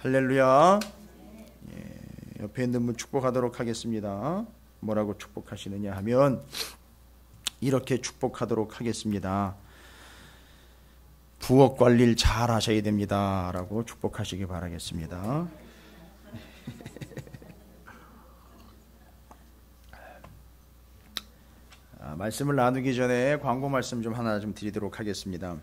할렐루야. 옆에 있는 분 축복하도록 하겠습니다. 뭐라고 축복하시느냐 하면 이렇게 축복하도록 하겠습니다. 부엌 관리를 잘 하셔야 됩니다 라고 축복하시기 바라겠습니다. 말씀을 나누기 전에 광고 말씀 좀 하나 좀 드리도록 하겠습니다.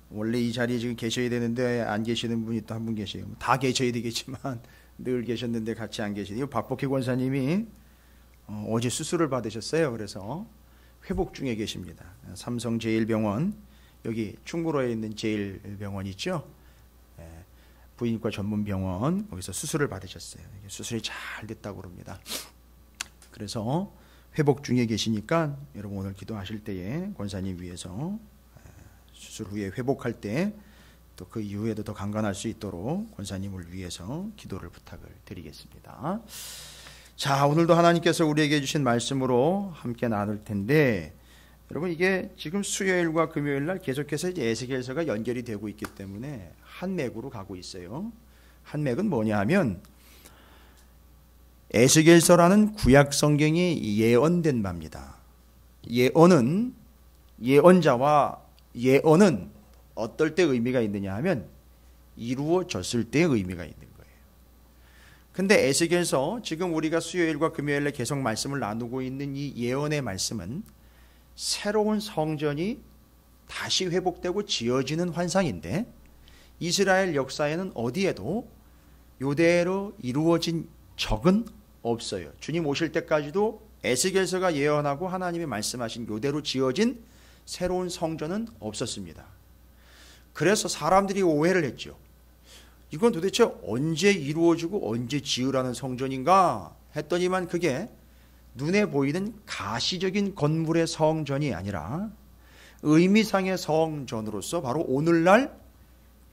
원래 이 자리에 지금 계셔야 되는데 안 계시는 분이 또 한 분 계세요. 다 계셔야 되겠지만 늘 계셨는데 같이 안 계시네요. 박복희 권사님이 어제 수술을 받으셨어요. 그래서 회복 중에 계십니다. 삼성제일병원, 여기 충무로에 있는 제일병원 있죠. 부인과 전문병원, 거기서 수술을 받으셨어요. 수술이 잘 됐다고 그럽니다. 그래서 회복 중에 계시니까 여러분 오늘 기도하실 때에 권사님 위해서 수술 후에 회복할 때 또 그 이후에도 더 강건할 수 있도록 권사님을 위해서 기도를 부탁을 드리겠습니다. 자, 오늘도 하나님께서 우리에게 주신 말씀으로 함께 나눌 텐데, 여러분 이게 지금 수요일과 금요일 날 계속해서 이제 에스겔서가 연결이 되고 있기 때문에 한 맥으로 가고 있어요. 한 맥은 뭐냐 하면 에스겔서라는 구약 성경이 예언된 바입니다. 예언은, 예언자와 예언은 어떨 때 의미가 있느냐 하면 이루어졌을 때의 의미가 있는 거예요. 근데 에스겔서, 지금 우리가 수요일과 금요일에 계속 말씀을 나누고 있는 이 예언의 말씀은 새로운 성전이 다시 회복되고 지어지는 환상인데, 이스라엘 역사에는 어디에도 이대로 이루어진 적은 없어요. 주님 오실 때까지도 에스겔서가 예언하고 하나님이 말씀하신 이대로 지어진 새로운 성전은 없었습니다. 그래서 사람들이 오해를 했죠. 이건 도대체 언제 이루어지고 언제 지으라는 성전인가 했더니만 그게 눈에 보이는 가시적인 건물의 성전이 아니라 의미상의 성전으로서 바로 오늘날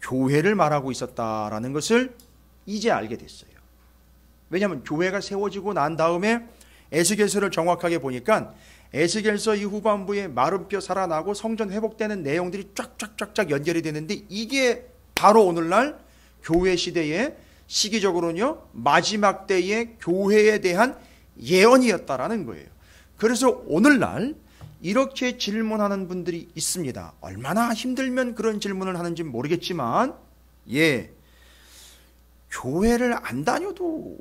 교회를 말하고 있었다라는 것을 이제 알게 됐어요. 왜냐하면 교회가 세워지고 난 다음에 에스겔서를 정확하게 보니까 에스겔서 이 후반부에 마른 뼈 살아나고 성전 회복되는 내용들이 쫙쫙쫙쫙 연결이 되는데, 이게 바로 오늘날 교회 시대의 시기적으로는요 마지막 때의 교회에 대한 예언이었다라는 거예요. 그래서 오늘날 이렇게 질문하는 분들이 있습니다. 얼마나 힘들면 그런 질문을 하는지 모르겠지만, 교회를 안 다녀도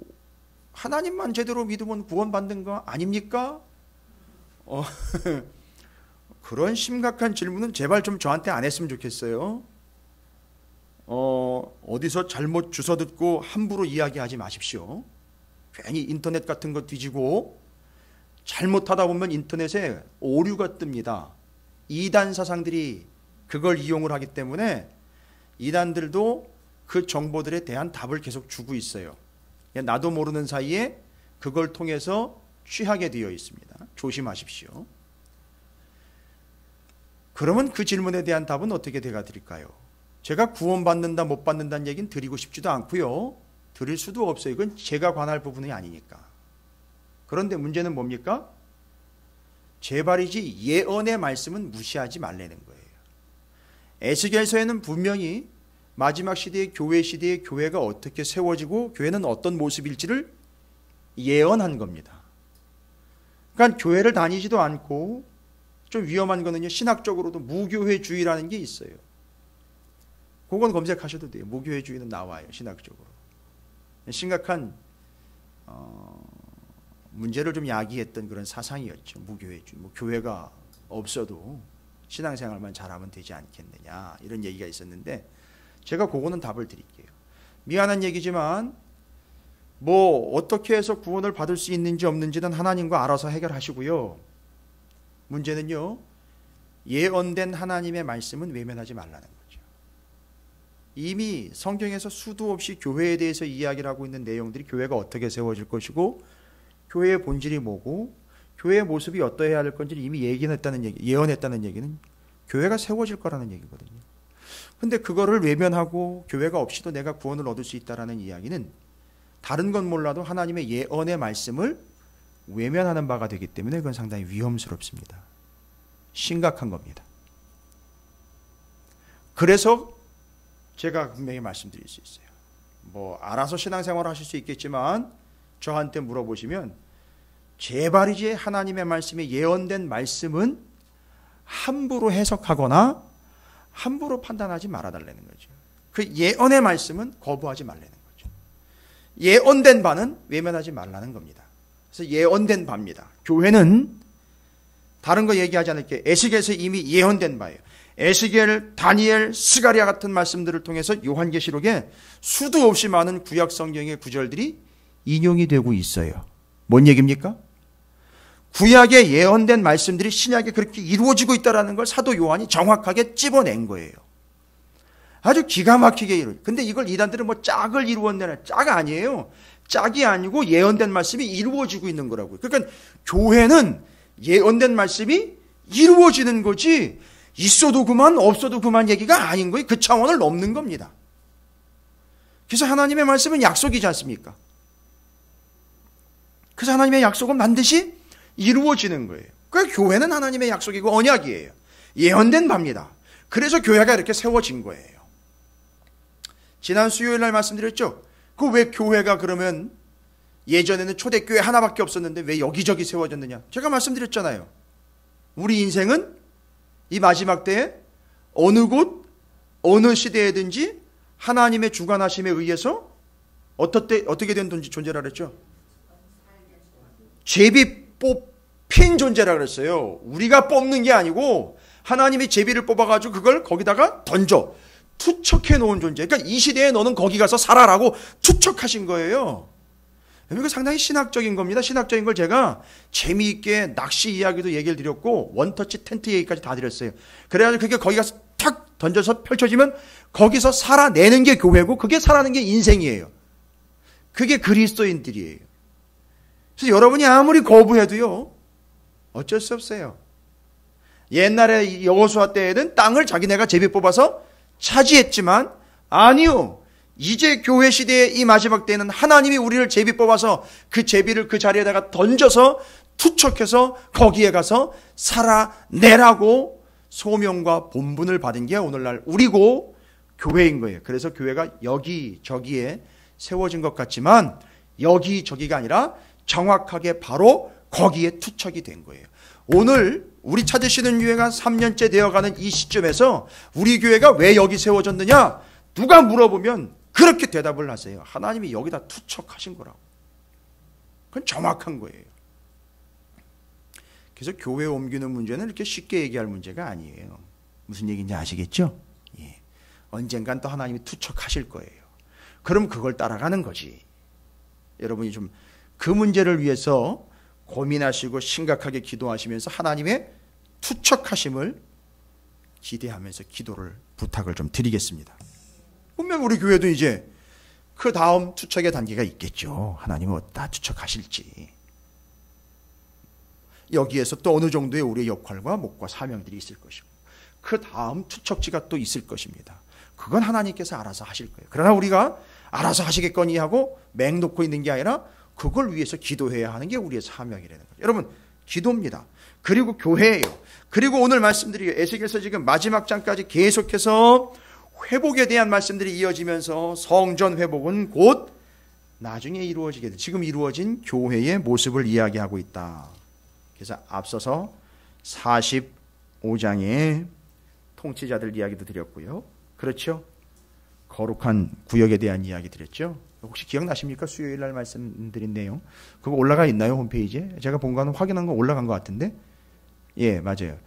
하나님만 제대로 믿으면 구원받는 거 아닙니까? 그런 심각한 질문은 제발 좀 저한테 안 했으면 좋겠어요. 어디서 잘못 주워 듣고 함부로 이야기하지 마십시오. 괜히 인터넷 같은 거 뒤지고 잘못하다 보면 인터넷에 오류가 뜹니다. 이단 사상들이 그걸 이용을 하기 때문에 이단들도 그 정보들에 대한 답을 계속 주고 있어요. 나도 모르는 사이에 그걸 통해서 취하게 되어 있습니다. 조심하십시오. 그러면 그 질문에 대한 답은 어떻게 제가 드릴까요? 제가 구원받는다 못 받는다는 얘기는 드리고 싶지도 않고요. 드릴 수도 없어요. 이건 제가 관할 부분이 아니니까. 그런데 문제는 뭡니까? 제발이지 예언의 말씀은 무시하지 말라는 거예요. 에스겔서에는 분명히 마지막 시대의 교회 시대의 교회가 어떻게 세워지고 교회는 어떤 모습일지를 예언한 겁니다. 그러니까 교회를 다니지도 않고, 좀 위험한 거는요, 신학적으로도 무교회주의라는 게 있어요. 그건 검색하셔도 돼요. 무교회주의는 나와요, 신학적으로. 심각한 문제를 좀 야기했던 그런 사상이었죠. 무교회주의. 교회가 없어도 신앙생활만 잘하면 되지 않겠느냐, 이런 얘기가 있었는데, 제가 그거는 답을 드릴게요. 미안한 얘기지만 어떻게 해서 구원을 받을 수 있는지 없는지는 하나님과 알아서 해결하시고요. 문제는요, 예언된 하나님의 말씀은 외면하지 말라는 거죠. 이미 성경에서 수도 없이 교회에 대해서 이야기를 하고 있는 내용들이 교회가 어떻게 세워질 것이고 교회의 본질이 뭐고 교회의 모습이 어떠해야 할 건지를 이미 예언했다는 얘기는 교회가 세워질 거라는 얘기거든요. 근데 그거를 외면하고 교회가 없이도 내가 구원을 얻을 수 있다라는 이야기는 다른 건 몰라도 하나님의 예언의 말씀을 외면하는 바가 되기 때문에 그건 상당히 위험스럽습니다. 심각한 겁니다. 그래서 제가 분명히 말씀드릴 수 있어요. 뭐 알아서 신앙생활을 하실 수 있겠지만 저한테 물어보시면 제발이지 하나님의 말씀이 예언된 말씀은 함부로 해석하거나 함부로 판단하지 말아달라는 거죠. 그 예언의 말씀은 거부하지 말라는 거죠. 예언된 바는 외면하지 말라는 겁니다. 그래서 예언된 바입니다. 교회는 다른 거 얘기하지 않을게요. 에스겔에서 이미 예언된 바예요. 에스겔, 다니엘, 스가랴 같은 말씀들을 통해서 요한계시록에 수도 없이 많은 구약 성경의 구절들이 인용이 되고 있어요. 뭔 얘기입니까? 구약에 예언된 말씀들이 신약에 그렇게 이루어지고 있다는 걸 사도 요한이 정확하게 찝어낸 거예요. 아주 기가 막히게 이루어요. 근데 이걸 이단들은 뭐 짝을 이루었냐나 짝 아니에요. 짝이 아니고 예언된 말씀이 이루어지고 있는 거라고요. 그러니까 교회는 예언된 말씀이 이루어지는 거지 있어도 그만 없어도 그만 얘기가 아닌 거예요. 그 차원을 넘는 겁니다. 그래서 하나님의 말씀은 약속이지 않습니까? 그래서 하나님의 약속은 반드시 이루어지는 거예요. 그러니까 교회는 하나님의 약속이고 언약이에요. 예언된 바입니다. 그래서 교회가 이렇게 세워진 거예요. 지난 수요일 날 말씀드렸죠. 그 왜 교회가 그러면 예전에는 초대교회 하나밖에 없었는데 왜 여기저기 세워졌느냐. 제가 말씀드렸잖아요. 우리 인생은 이 마지막 때에 어느 곳 어느 시대에든지 하나님의 주관하심에 의해서 어떻게 된 존재라 그랬죠? 제비 뽑힌 존재라 그랬어요. 우리가 뽑는 게 아니고 하나님이 제비를 뽑아가지고 그걸 거기다가 던져 투척해 놓은 존재. 그러니까 이 시대에 너는 거기 가서 살아라고 투척하신 거예요. 이거 상당히 신학적인 겁니다. 신학적인 걸 제가 재미있게 낚시 이야기도 얘기를 드렸고 원터치 텐트 얘기까지 다 드렸어요. 그래가지고 그게 거기 가서 탁 던져서 펼쳐지면 거기서 살아내는 게 교회고 그게 살아내는 게 인생이에요. 그게 그리스도인들이에요. 그래서 여러분이 아무리 거부해도요 어쩔 수 없어요. 옛날에 여호수아 때에는 땅을 자기네가 제비 뽑아서 차지했지만 아니요. 이제 교회 시대의 이 마지막 때에는 하나님이 우리를 제비 뽑아서 그 제비를 그 자리에다가 던져서 투척해서 거기에 가서 살아내라고 소명과 본분을 받은 게 오늘날 우리고 교회인 거예요. 그래서 교회가 여기저기에 세워진 것 같지만 여기저기가 아니라 정확하게 바로 거기에 투척이 된 거예요. 오늘 우리 찾으시는 교회가 3년째 되어가는 이 시점에서 우리 교회가 왜 여기 세워졌느냐? 누가 물어보면 그렇게 대답을 하세요. 하나님이 여기다 투척하신 거라고. 그건 정확한 거예요. 그래서 교회 옮기는 문제는 이렇게 쉽게 얘기할 문제가 아니에요. 무슨 얘기인지 아시겠죠? 예. 언젠간 또 하나님이 투척하실 거예요. 그럼 그걸 따라가는 거지. 여러분이 좀 그 문제를 위해서 고민하시고 심각하게 기도하시면서 하나님의 투척하심을 기대하면서 기도를 부탁을 좀 드리겠습니다. 분명 우리 교회도 이제 그 다음 투척의 단계가 있겠죠. 하나님은 어디다 투척하실지. 여기에서 또 어느 정도의 우리의 역할과 목과 사명들이 있을 것이고 그 다음 투척지가 또 있을 것입니다. 그건 하나님께서 알아서 하실 거예요. 그러나 우리가 알아서 하시겠거니 하고 맹 놓고 있는 게 아니라 그걸 위해서 기도해야 하는 게 우리의 사명이라는 거죠. 여러분 기도입니다. 그리고 교회예요. 그리고 오늘 말씀드린 에스겔서 지금 마지막 장까지 계속해서 회복에 대한 말씀들이 이어지면서 성전 회복은 곧 나중에 이루어지게 돼. 지금 이루어진 교회의 모습을 이야기하고 있다. 그래서 앞서서 45장의 통치자들 이야기도 드렸고요. 그렇죠? 거룩한 구역에 대한 이야기 드렸죠. 혹시 기억나십니까? 수요일 날 말씀드린 내용. 그거 올라가 있나요? 홈페이지에? 제가 본 거는 확인한 거 올라간 것 같은데. 예, 맞아요.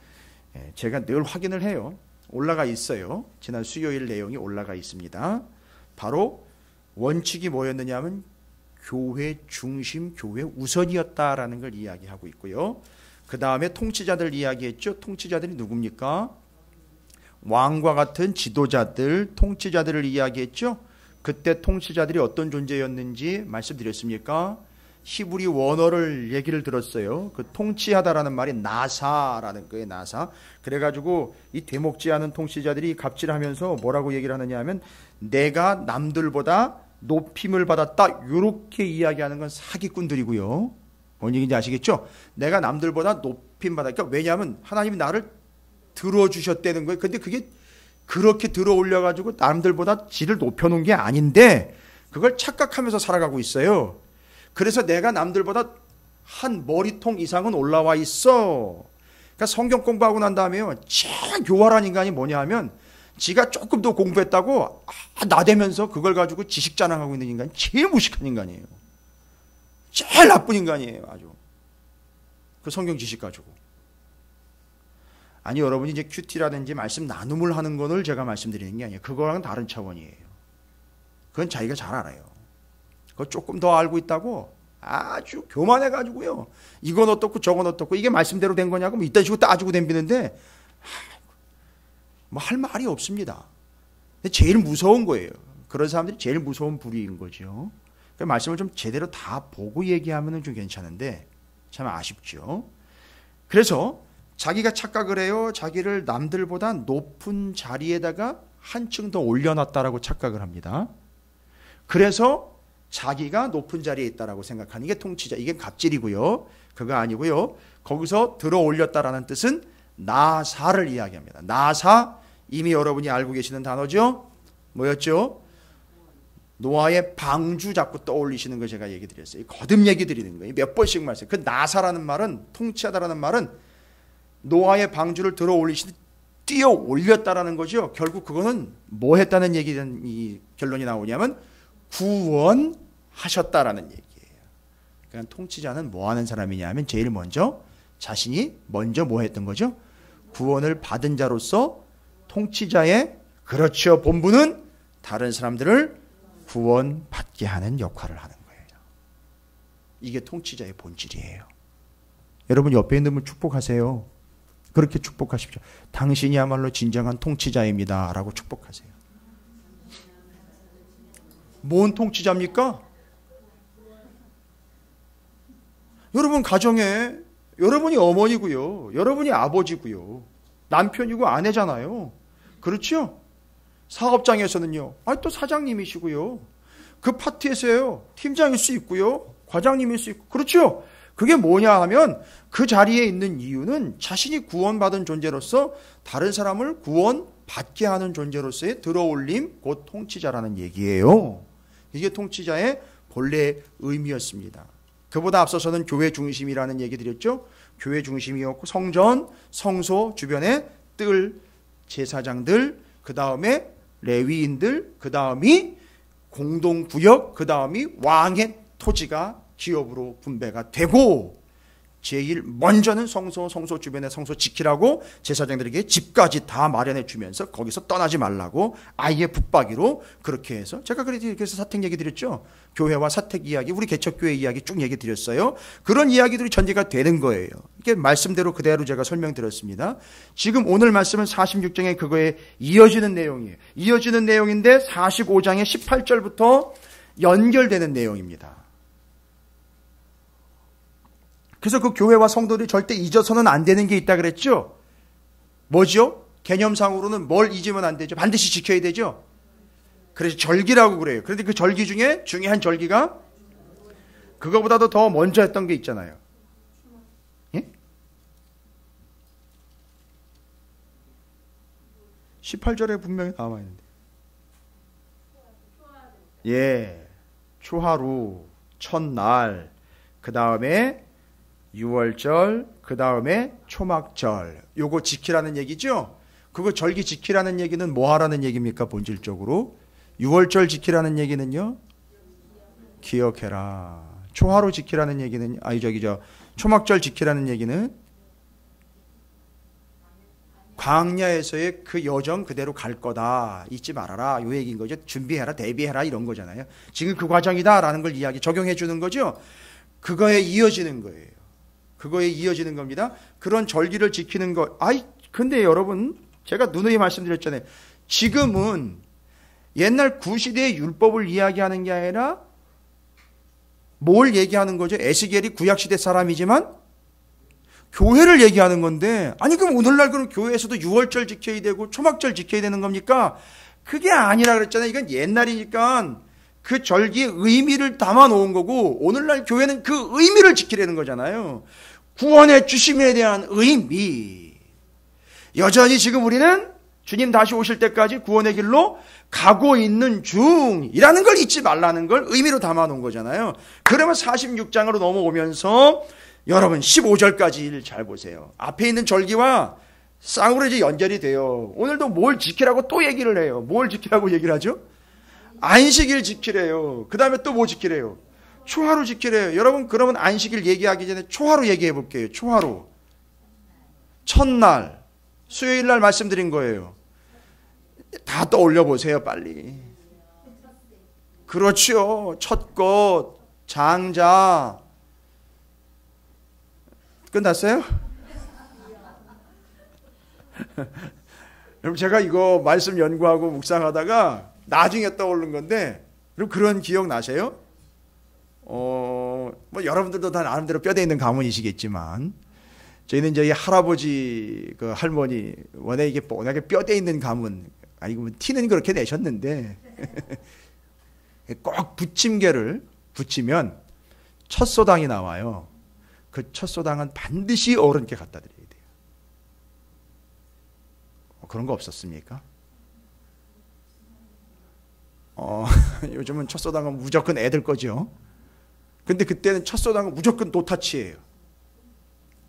예, 제가 늘 확인을 해요. 올라가 있어요. 지난 수요일 내용이 올라가 있습니다. 바로 원칙이 뭐였느냐 하면 교회 중심, 교회 우선이었다라는 걸 이야기하고 있고요. 그 다음에 통치자들 이야기했죠. 통치자들이 누굽니까? 왕과 같은 지도자들, 통치자들을 이야기했죠. 그때 통치자들이 어떤 존재였는지 말씀드렸습니까? 히브리 원어를 얘기를 들었어요. 그 통치하다라는 말이 나사라는 거예요. 나사. 그래가지고 이 되먹지 않은 통치자들이 갑질하면서 뭐라고 얘기를 하느냐 하면 내가 남들보다 높임을 받았다. 이렇게 이야기하는 건 사기꾼들이고요. 뭔 얘기인지 아시겠죠? 내가 남들보다 높임 받았다. 그러니까 왜냐하면 하나님이 나를 들어주셨다는 거예요. 근데 그게 그렇게 들어 올려가지고 남들보다 지를 높여놓은 게 아닌데 그걸 착각하면서 살아가고 있어요. 그래서 내가 남들보다 한 머리통 이상은 올라와 있어. 그러니까 성경 공부하고 난 다음에요, 제일 교활한 인간이 뭐냐 하면 지가 조금 더 공부했다고 나대면서 그걸 가지고 지식 자랑하고 있는 인간이 제일 무식한 인간이에요. 제일 나쁜 인간이에요. 아주. 그 성경 지식 가지고. 아니, 여러분이 이제 큐티라든지 말씀 나눔을 하는 것을 제가 말씀드리는 게 아니에요. 그거랑은 다른 차원이에요. 그건 자기가 잘 알아요. 그거 조금 더 알고 있다고 아주 교만해가지고요, 이건 어떻고 저건 어떻고, 이게 말씀대로 된 거냐고 뭐 이딴 식으로 따지고 댐비는데 뭐 할 말이 없습니다. 제일 무서운 거예요. 그런 사람들이 제일 무서운 부류인 거죠. 그러니까 말씀을 좀 제대로 다 보고 얘기하면 좀 괜찮은데 참 아쉽죠. 그래서 자기가 착각을 해요. 자기를 남들보다 높은 자리에다가 한층 더 올려놨다라고 착각을 합니다. 그래서 자기가 높은 자리에 있다라고 생각하는 게 통치자. 이게 갑질이고요. 그거 아니고요. 거기서 들어 올렸다라는 뜻은 나사를 이야기합니다. 나사, 이미 여러분이 알고 계시는 단어죠. 뭐였죠? 노아의 방주 자꾸 떠올리시는 거 제가 얘기 드렸어요. 거듭 얘기 드리는 거예요. 몇 번씩 말씀. 그 나사라는 말은, 통치하다라는 말은 노아의 방주를 들어 올리시듯 뛰어 올렸다라는 거죠. 결국 그거는 뭐 했다는 이 결론이 나오냐면 구원하셨다라는 얘기예요. 그러니까 통치자는 뭐 하는 사람이냐 하면 제일 먼저 자신이 먼저 뭐 했던 거죠? 구원을 받은 자로서 통치자의, 그렇죠, 본분은 다른 사람들을 구원받게 하는 역할을 하는 거예요. 이게 통치자의 본질이에요. 여러분 옆에 있는 분 축복하세요. 그렇게 축복하십시오. 당신이야말로 진정한 통치자입니다 라고 축복하세요. 뭔 통치자입니까? 여러분 가정에 여러분이 어머니고요, 여러분이 아버지고요, 남편이고 아내잖아요. 그렇죠? 사업장에서는요, 또 사장님이시고요, 그 파트에서요 팀장일 수 있고요, 과장님일 수 있고, 그렇죠? 그게 뭐냐 하면 그 자리에 있는 이유는 자신이 구원받은 존재로서 다른 사람을 구원받게 하는 존재로서의 들어올림, 곧 통치자라는 얘기예요. 이게 통치자의 본래 의미였습니다. 그보다 앞서서는 교회 중심이라는 얘기 드렸죠. 교회 중심이었고 성전, 성소 주변에 뜰 제사장들, 그 다음에 레위인들, 그 다음이 공동구역, 그 다음이 왕의 토지가 기업으로 분배가 되고, 제일 먼저는 성소 주변에 성소 지키라고 제사장들에게 집까지 다 마련해 주면서 거기서 떠나지 말라고 아예 붙박이로 그렇게 해서, 제가 그래서 사택 얘기 드렸죠. 교회와 사택 이야기, 우리 개척교회 이야기 쭉 얘기 드렸어요. 그런 이야기들이 전제가 되는 거예요. 이게 말씀대로 그대로 제가 설명드렸습니다. 지금 오늘 말씀은 46장에 그거에 이어지는 내용이에요. 이어지는 내용인데 45장의 18절부터 연결되는 내용입니다. 그래서 그 교회와 성도들이 절대 잊어서는 안 되는 게 있다 그랬죠? 뭐죠? 개념상으로는 뭘 잊으면 안 되죠? 반드시 지켜야 되죠? 그래서 절기라고 그래요. 그런데 그 절기 중에 중요한 절기가 그거보다도 더 먼저 했던 게 있잖아요. 예? 18절에 분명히 나와 있는데. 예. 초하루, 첫날, 그 다음에 유월절, 그 다음에 초막절, 요거 지키라는 얘기죠. 그거 절기 지키라는 얘기는 뭐 하라는 얘기입니까? 본질적으로 유월절 지키라는 얘기는요, 기억해라. 초하루 지키라는 얘기는 초막절 지키라는 얘기는 광야에서의 그 여정 그대로 갈 거다, 잊지 말아라, 요 얘기인 거죠. 준비해라, 대비해라, 이런 거잖아요. 지금 그 과정이다라는 걸 적용해 주는 거죠. 그거에 이어지는 거예요. 그거에 이어지는 겁니다. 그런 절기를 지키는 것. 근데 여러분, 제가 누누이 말씀드렸잖아요. 지금은 옛날 구시대의 율법을 이야기하는 게 아니라 뭘 얘기하는 거죠? 에스겔이 구약시대 사람이지만 교회를 얘기하는 건데, 그럼 오늘날 그럼 교회에서도 유월절 지켜야 되고 초막절 지켜야 되는 겁니까? 그게 아니라 그랬잖아요. 이건 옛날이니까 그 절기의 의미를 담아 놓은 거고, 오늘날 교회는 그 의미를 지키려는 거잖아요. 구원의 주심에 대한 의미. 여전히 지금 우리는 주님 다시 오실 때까지 구원의 길로 가고 있는 중이라는 걸 잊지 말라는 걸 의미로 담아놓은 거잖아요. 그러면 46장으로 넘어오면서 여러분 15절까지 잘 보세요. 앞에 있는 절기와 쌍으로 이제 연결이 돼요. 오늘도 뭘 지키라고 또 얘기를 해요. 뭘 지키라고 얘기를 하죠? 안식일 지키래요. 그 다음에 또 뭐 지키래요? 초하루 지키래요. 여러분 그러면 안식일 얘기하기 전에 초하루 얘기해 볼게요. 초하루. 첫날. 수요일 날 말씀드린 거예요. 다 떠올려 보세요, 빨리. 그렇죠. 첫꽃, 장자. 끝났어요? 여러분 제가 이거 말씀 연구하고 묵상하다가 나중에 떠오른 건데, 그럼 그런 기억 나세요? 뭐 여러분들도 다 나름대로 뼈대 있는 가문이시겠지만, 저희는 저희 할아버지, 그 할머니, 워낙에 이게 워낙에 뼈대 있는 가문, 아니고 티는 그렇게 내셨는데, 꼭 부침개를 붙이면 첫 소당이 나와요. 그 첫 소당은 반드시 어른께 갖다 드려야 돼요. 그런 거 없었습니까? 요즘은 첫 소당은 무조건 애들 거죠. 근데 그때는 첫 소당은 무조건 노타치예요.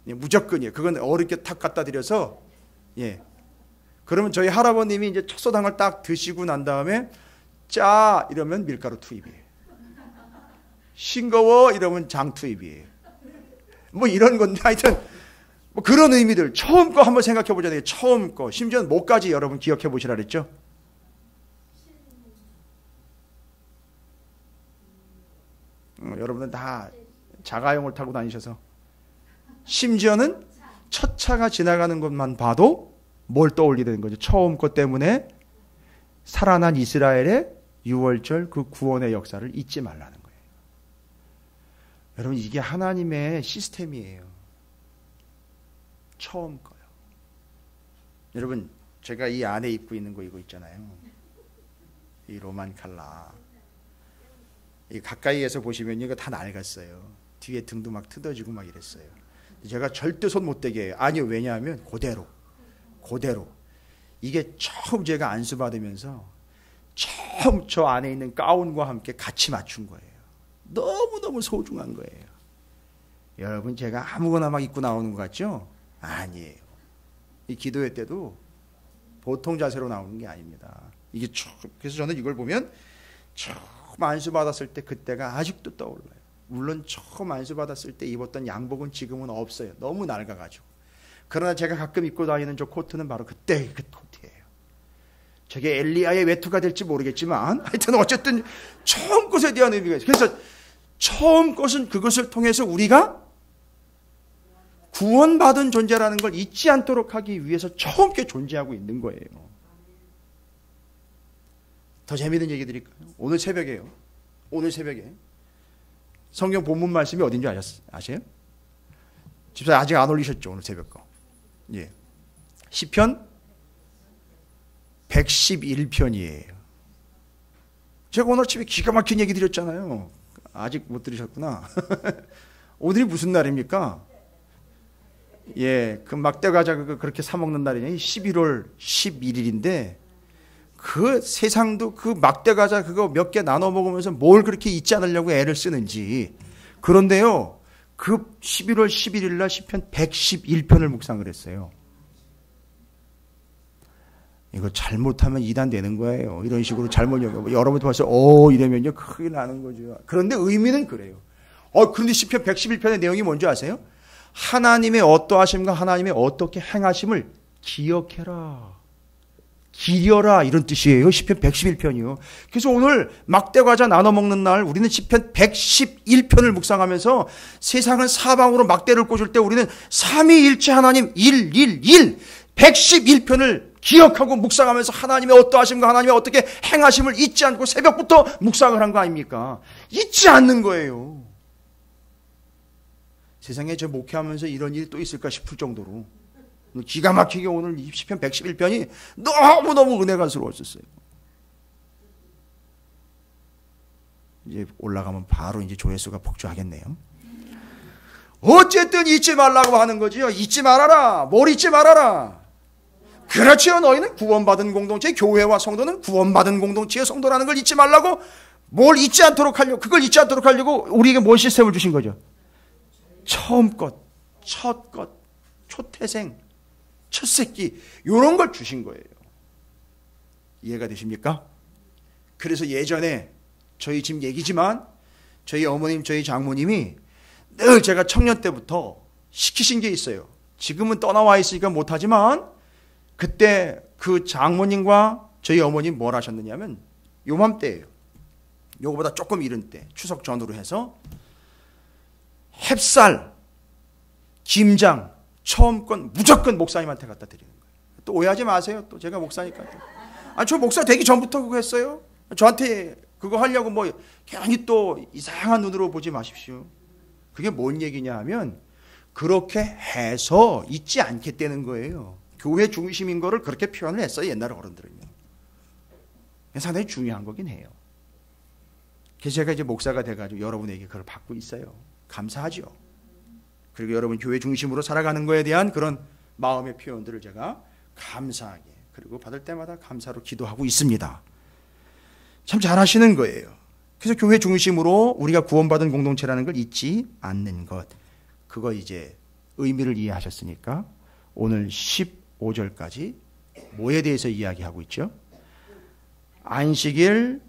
무조건이에요. 그건 어른께 탁 갖다 드려서, 예. 그러면 저희 할아버님이 이제 첫 소당을 딱 드시고 난 다음에 짜 이러면 밀가루 투입이에요. 싱거워 이러면 장 투입이에요. 뭐 이런 건데 하여튼 뭐 그런 의미들 처음 거 한번 생각해 보자. 처음 거. 심지어는 뭐까지 여러분 기억해 보시라 그랬죠? 여러분은 다 자가용을 타고 다니셔서 심지어는 첫 차가 지나가는 것만 봐도 뭘 떠올리게 되는 거죠. 처음 것 때문에 살아난 이스라엘의 6월절 그 구원의 역사를 잊지 말라는 거예요. 여러분 이게 하나님의 시스템이에요. 처음 거요. 여러분 제가 이 안에 입고 있는 거 이거 있잖아요. 이 로만 칼라. 이 가까이에서 보시면 이거 다 낡았어요. 뒤에 등도 막 뜯어지고 막 이랬어요. 제가 절대 손 못 대게 해요. 아니요, 왜냐하면 그대로 이게 처음 제가 안수받으면서 처음 저 안에 있는 가운과 함께 같이 맞춘 거예요. 너무너무 소중한 거예요. 여러분 제가 아무거나 막 입고 나오는 것 같죠? 아니에요. 이 기도회 때도 보통 자세로 나오는 게 아닙니다. 이게 그래서 저는 이걸 보면 처음 안수받았을 때 그때가 아직도 떠올라요. 물론 처음 안수받았을 때 입었던 양복은 지금은 없어요. 너무 낡아가지고. 그러나 제가 가끔 입고 다니는 저 코트는 바로 그때 그 코트예요. 저게 엘리야의 외투가 될지 모르겠지만 하여튼 어쨌든 처음 것에 대한 의미가 있어요. 그래서 처음 것은 그것을 통해서 우리가 구원받은 존재라는 걸 잊지 않도록 하기 위해서 처음 게 존재하고 있는 거예요. 더 재미있는 얘기 드릴까요? 오늘 새벽에요. 오늘 새벽에 성경 본문 말씀이 어딘지 아세요? 집사님 아직 안 올리셨죠? 오늘 새벽 거. 예. 시편 111편이에요. 제가 오늘 집에 기가 막힌 얘기 드렸잖아요. 아직 못 들으셨구나. 오늘이 무슨 날입니까? 예, 그 막대과자 그렇게 사 먹는 날이냐? 11월 11일인데 그 세상도 그 막대과자 그거 몇 개 나눠 먹으면서 뭘 그렇게 잊지 않으려고 애를 쓰는지. 그런데요, 그 11월 11일 날 시편 111편을 묵상을 했어요. 이거 잘못하면 이단 되는 거예요. 이런 식으로 잘못 여러분도 벌써 이러면요 큰일 나는 거죠. 그런데 의미는 그래요. 그런데 시편 111편의 내용이 뭔지 아세요? 하나님의 어떠하심과 하나님의 어떻게 행하심을 기억해라. 기려라 이런 뜻이에요. 시편 111편이요. 그래서 오늘 막대과자 나눠 먹는 날 우리는 시편 111편을 묵상하면서 세상은 사방으로 막대를 꽂을 때 우리는 삼위일체 하나님 111 111편을 기억하고 묵상하면서 하나님의 어떠하심과 하나님의 어떻게 행하심을 잊지 않고 새벽부터 묵상을 한 거 아닙니까? 잊지 않는 거예요. 세상에 저 목회하면서 이런 일이 또 있을까 싶을 정도로 기가 막히게 오늘 시편 111편이 너무너무 은혜가스러웠었어요. 이제 올라가면 바로 이제 조회수가 폭주하겠네요. 어쨌든 잊지 말라고 하는 거지요. 잊지 말아라. 뭘 잊지 말아라. 그렇지요. 너희는 구원받은 공동체, 교회와 성도는 구원받은 공동체의 성도라는 걸 잊지 말라고, 뭘 잊지 않도록 하려고, 그걸 잊지 않도록 하려고 우리에게 뭔 시스템을 주신 거죠? 처음 것, 첫 것, 초태생, 첫 새끼, 이런 걸 주신 거예요. 이해가 되십니까? 그래서 예전에 저희 집 얘기지만 저희 어머님, 저희 장모님이 늘 제가 청년 때부터 시키신 게 있어요. 지금은 떠나와 있으니까 못하지만 그때 그 장모님과 저희 어머님 뭘 하셨느냐면 요맘때예요. 요거보다 조금 이른 때 추석 전후로 해서 햅쌀, 김장, 처음 건 무조건 목사님한테 갖다 드리는 거예요. 또 오해하지 마세요. 또 제가 목사니까. 저 목사 되기 전부터 그거 했어요. 저한테 그거 하려고 뭐 괜히 또 이상한 눈으로 보지 마십시오. 그게 뭔 얘기냐 하면 그렇게 해서 잊지 않겠다는 거예요. 교회 중심인 거를 그렇게 표현을 했어요. 옛날 어른들은요. 상당히 중요한 거긴 해요. 그래서 제가 이제 목사가 돼가지고 여러분에게 그걸 받고 있어요. 감사하죠. 그리고 여러분 교회 중심으로 살아가는 거에 대한 그런 마음의 표현들을 제가 감사하게, 그리고 받을 때마다 감사로 기도하고 있습니다. 참 잘하시는 거예요. 그래서 교회 중심으로 우리가 구원받은 공동체라는 걸 잊지 않는 것, 그거 이제 의미를 이해하셨으니까 오늘 15절까지 뭐에 대해서 이야기하고 있죠? 안식일,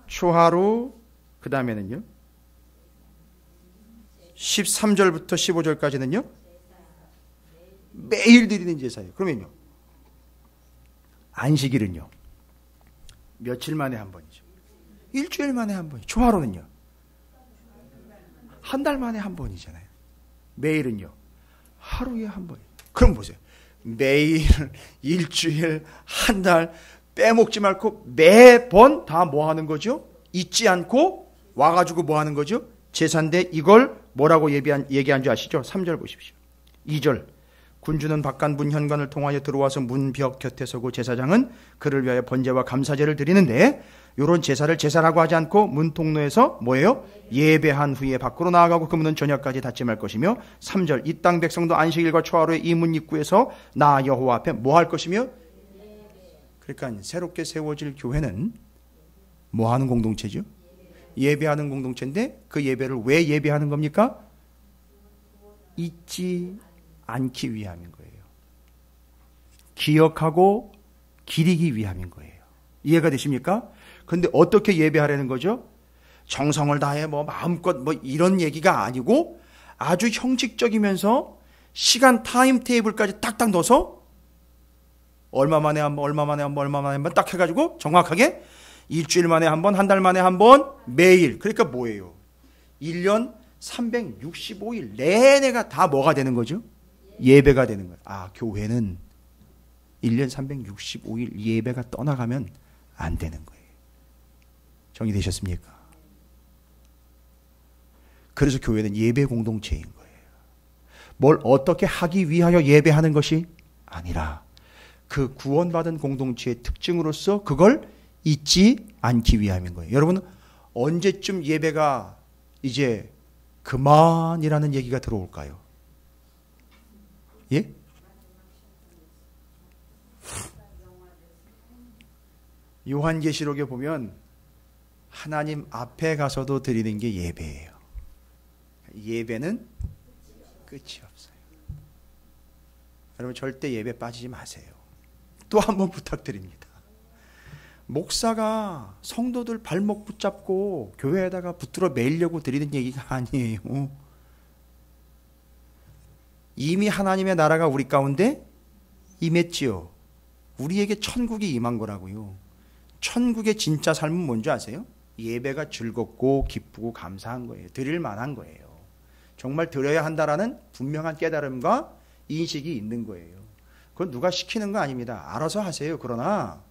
초하루, 그 다음에는요 13절부터 15절까지는요 매일 드리는 제사예요. 그러면요 안식일은요 며칠 만에 한 번이죠. 일주일 만에 한 번이죠. 초하루는요 한 달 만에 한 번이잖아요. 매일은요 하루에 한 번이에요. 그럼 보세요. 매일, 일주일, 한 달 빼먹지 말고 매번 다 뭐 하는 거죠? 잊지 않고 와가지고 뭐 하는 거죠? 제사인데 이걸 뭐라고 얘기한 줄 아시죠? 3절 보십시오. 2절 군주는 바깥 문 현관을 통하여 들어와서 문벽 곁에 서고 제사장은 그를 위하여 번제와 감사제를 드리는데 이런 제사를 제사라고 하지 않고 문 통로에서 뭐예요? 예배한 후에 밖으로 나아가고 그 문은 저녁까지 닫지 말 것이며 3절 이 땅 백성도 안식일과 초하루에 이 문 입구에서 나 여호와 앞에 뭐 할 것이며 그러니까 새롭게 세워질 교회는 뭐 하는 공동체죠? 예배하는 공동체인데 그 예배를 왜 예배하는 겁니까? 잊지 않기 위함인 거예요. 기억하고 기리기 위함인 거예요. 이해가 되십니까? 근데 어떻게 예배하라는 거죠? 정성을 다해 뭐 마음껏 뭐 이런 얘기가 아니고 아주 형식적이면서 시간 타임 테이블까지 딱딱 넣어서 얼마 만에 한 번, 얼마 만에 한 번, 얼마 만에 한 번 딱 해가지고 정확하게 일주일 만에 한 번, 한 달 만에 한 번, 매일. 그러니까 뭐예요? 1년 365일 내내가 다 뭐가 되는 거죠? 예배가 되는 거예요. 아, 교회는 1년 365일 예배가 떠나가면 안 되는 거예요. 정리되셨습니까? 그래서 교회는 예배 공동체인 거예요. 뭘 어떻게 하기 위하여 예배하는 것이 아니라 그 구원받은 공동체의 특징으로서 그걸 잊지 않기 위함인 거예요. 여러분 언제쯤 예배가 이제 그만이라는 얘기가 들어올까요? 예? 요한계시록에 보면 하나님 앞에 가서도 드리는 게 예배예요. 예배는 끝이 없어요. 여러분 절대 예배 빠지지 마세요. 또 한 번 부탁드립니다. 목사가 성도들 발목 붙잡고 교회에다가 붙들어 매이려고 드리는 얘기가 아니에요. 이미 하나님의 나라가 우리 가운데 임했지요. 우리에게 천국이 임한 거라고요. 천국의 진짜 삶은 뭔지 아세요? 예배가 즐겁고 기쁘고 감사한 거예요. 드릴 만한 거예요. 정말 드려야 한다라는 분명한 깨달음과 인식이 있는 거예요. 그건 누가 시키는 거 아닙니다. 알아서 하세요. 그러나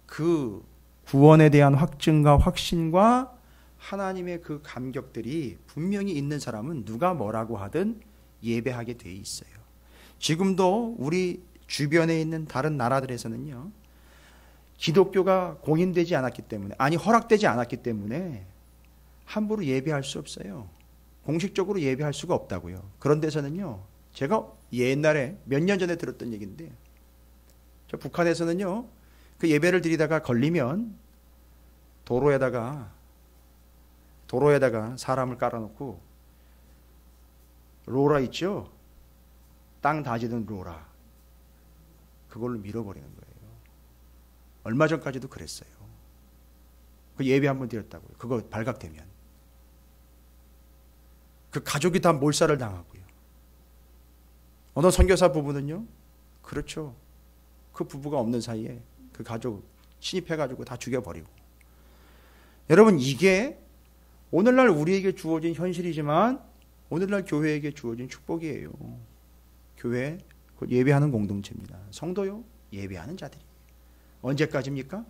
그 구원에 대한 확증과 확신과 하나님의 그 감격들이 분명히 있는 사람은 누가 뭐라고 하든 예배하게 돼 있어요. 지금도 우리 주변에 있는 다른 나라들에서는요, 기독교가 공인되지 않았기 때문에, 아니 허락되지 않았기 때문에 함부로 예배할 수 없어요. 공식적으로 예배할 수가 없다고요. 그런 데서는요, 제가 옛날에 몇 년 전에 들었던 얘기인데, 저 북한에서는요, 그 예배를 드리다가 걸리면 도로에다가 사람을 깔아놓고 로라 있죠? 땅 다지던 로라, 그걸로 밀어버리는 거예요. 얼마 전까지도 그랬어요. 그 예배 한번 드렸다고요. 그거 발각되면 그 가족이 다 몰살을 당하고요. 어느 선교사 부부는요, 그렇죠, 그 부부가 없는 사이에 그 가족 침입해가지고 다 죽여버리고. 여러분, 이게 오늘날 우리에게 주어진 현실이지만 오늘날 교회에게 주어진 축복이에요. 교회, 예배하는 공동체입니다. 성도요, 예배하는 자들이. 언제까지입니까?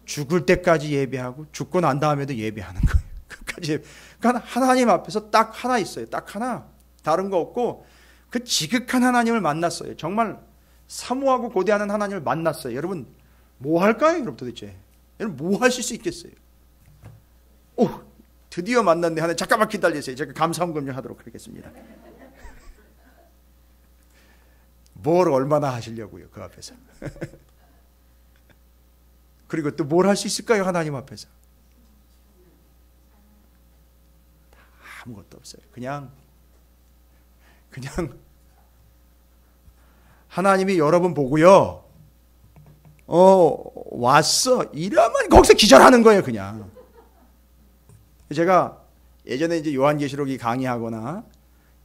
죽을 때까지 예배하고 죽고 난 다음에도 예배하는 거예요. 끝까지. 그러니까 하나님 앞에서 딱 하나 있어요. 딱 하나. 다른 거 없고 그 지극한 하나님을 만났어요. 정말 사모하고 고대하는 하나님을 만났어요. 여러분, 뭐 할까요? 여러분, 도대체 여러분 뭐 하실 수 있겠어요? 오, 드디어 만났네. 하나, 잠깐만 기다리세요. 제가 감사함 금연하도록 하겠습니다. 뭘 얼마나 하시려고요, 그 앞에서. 그리고 또 뭘 할 수 있을까요, 하나님 앞에서? 아무것도 없어요. 그냥 하나님이 여러분 보고요, 왔어 이러면 거기서 기절하는 거예요. 그냥. 제가 예전에 이제 요한계시록이 강의하거나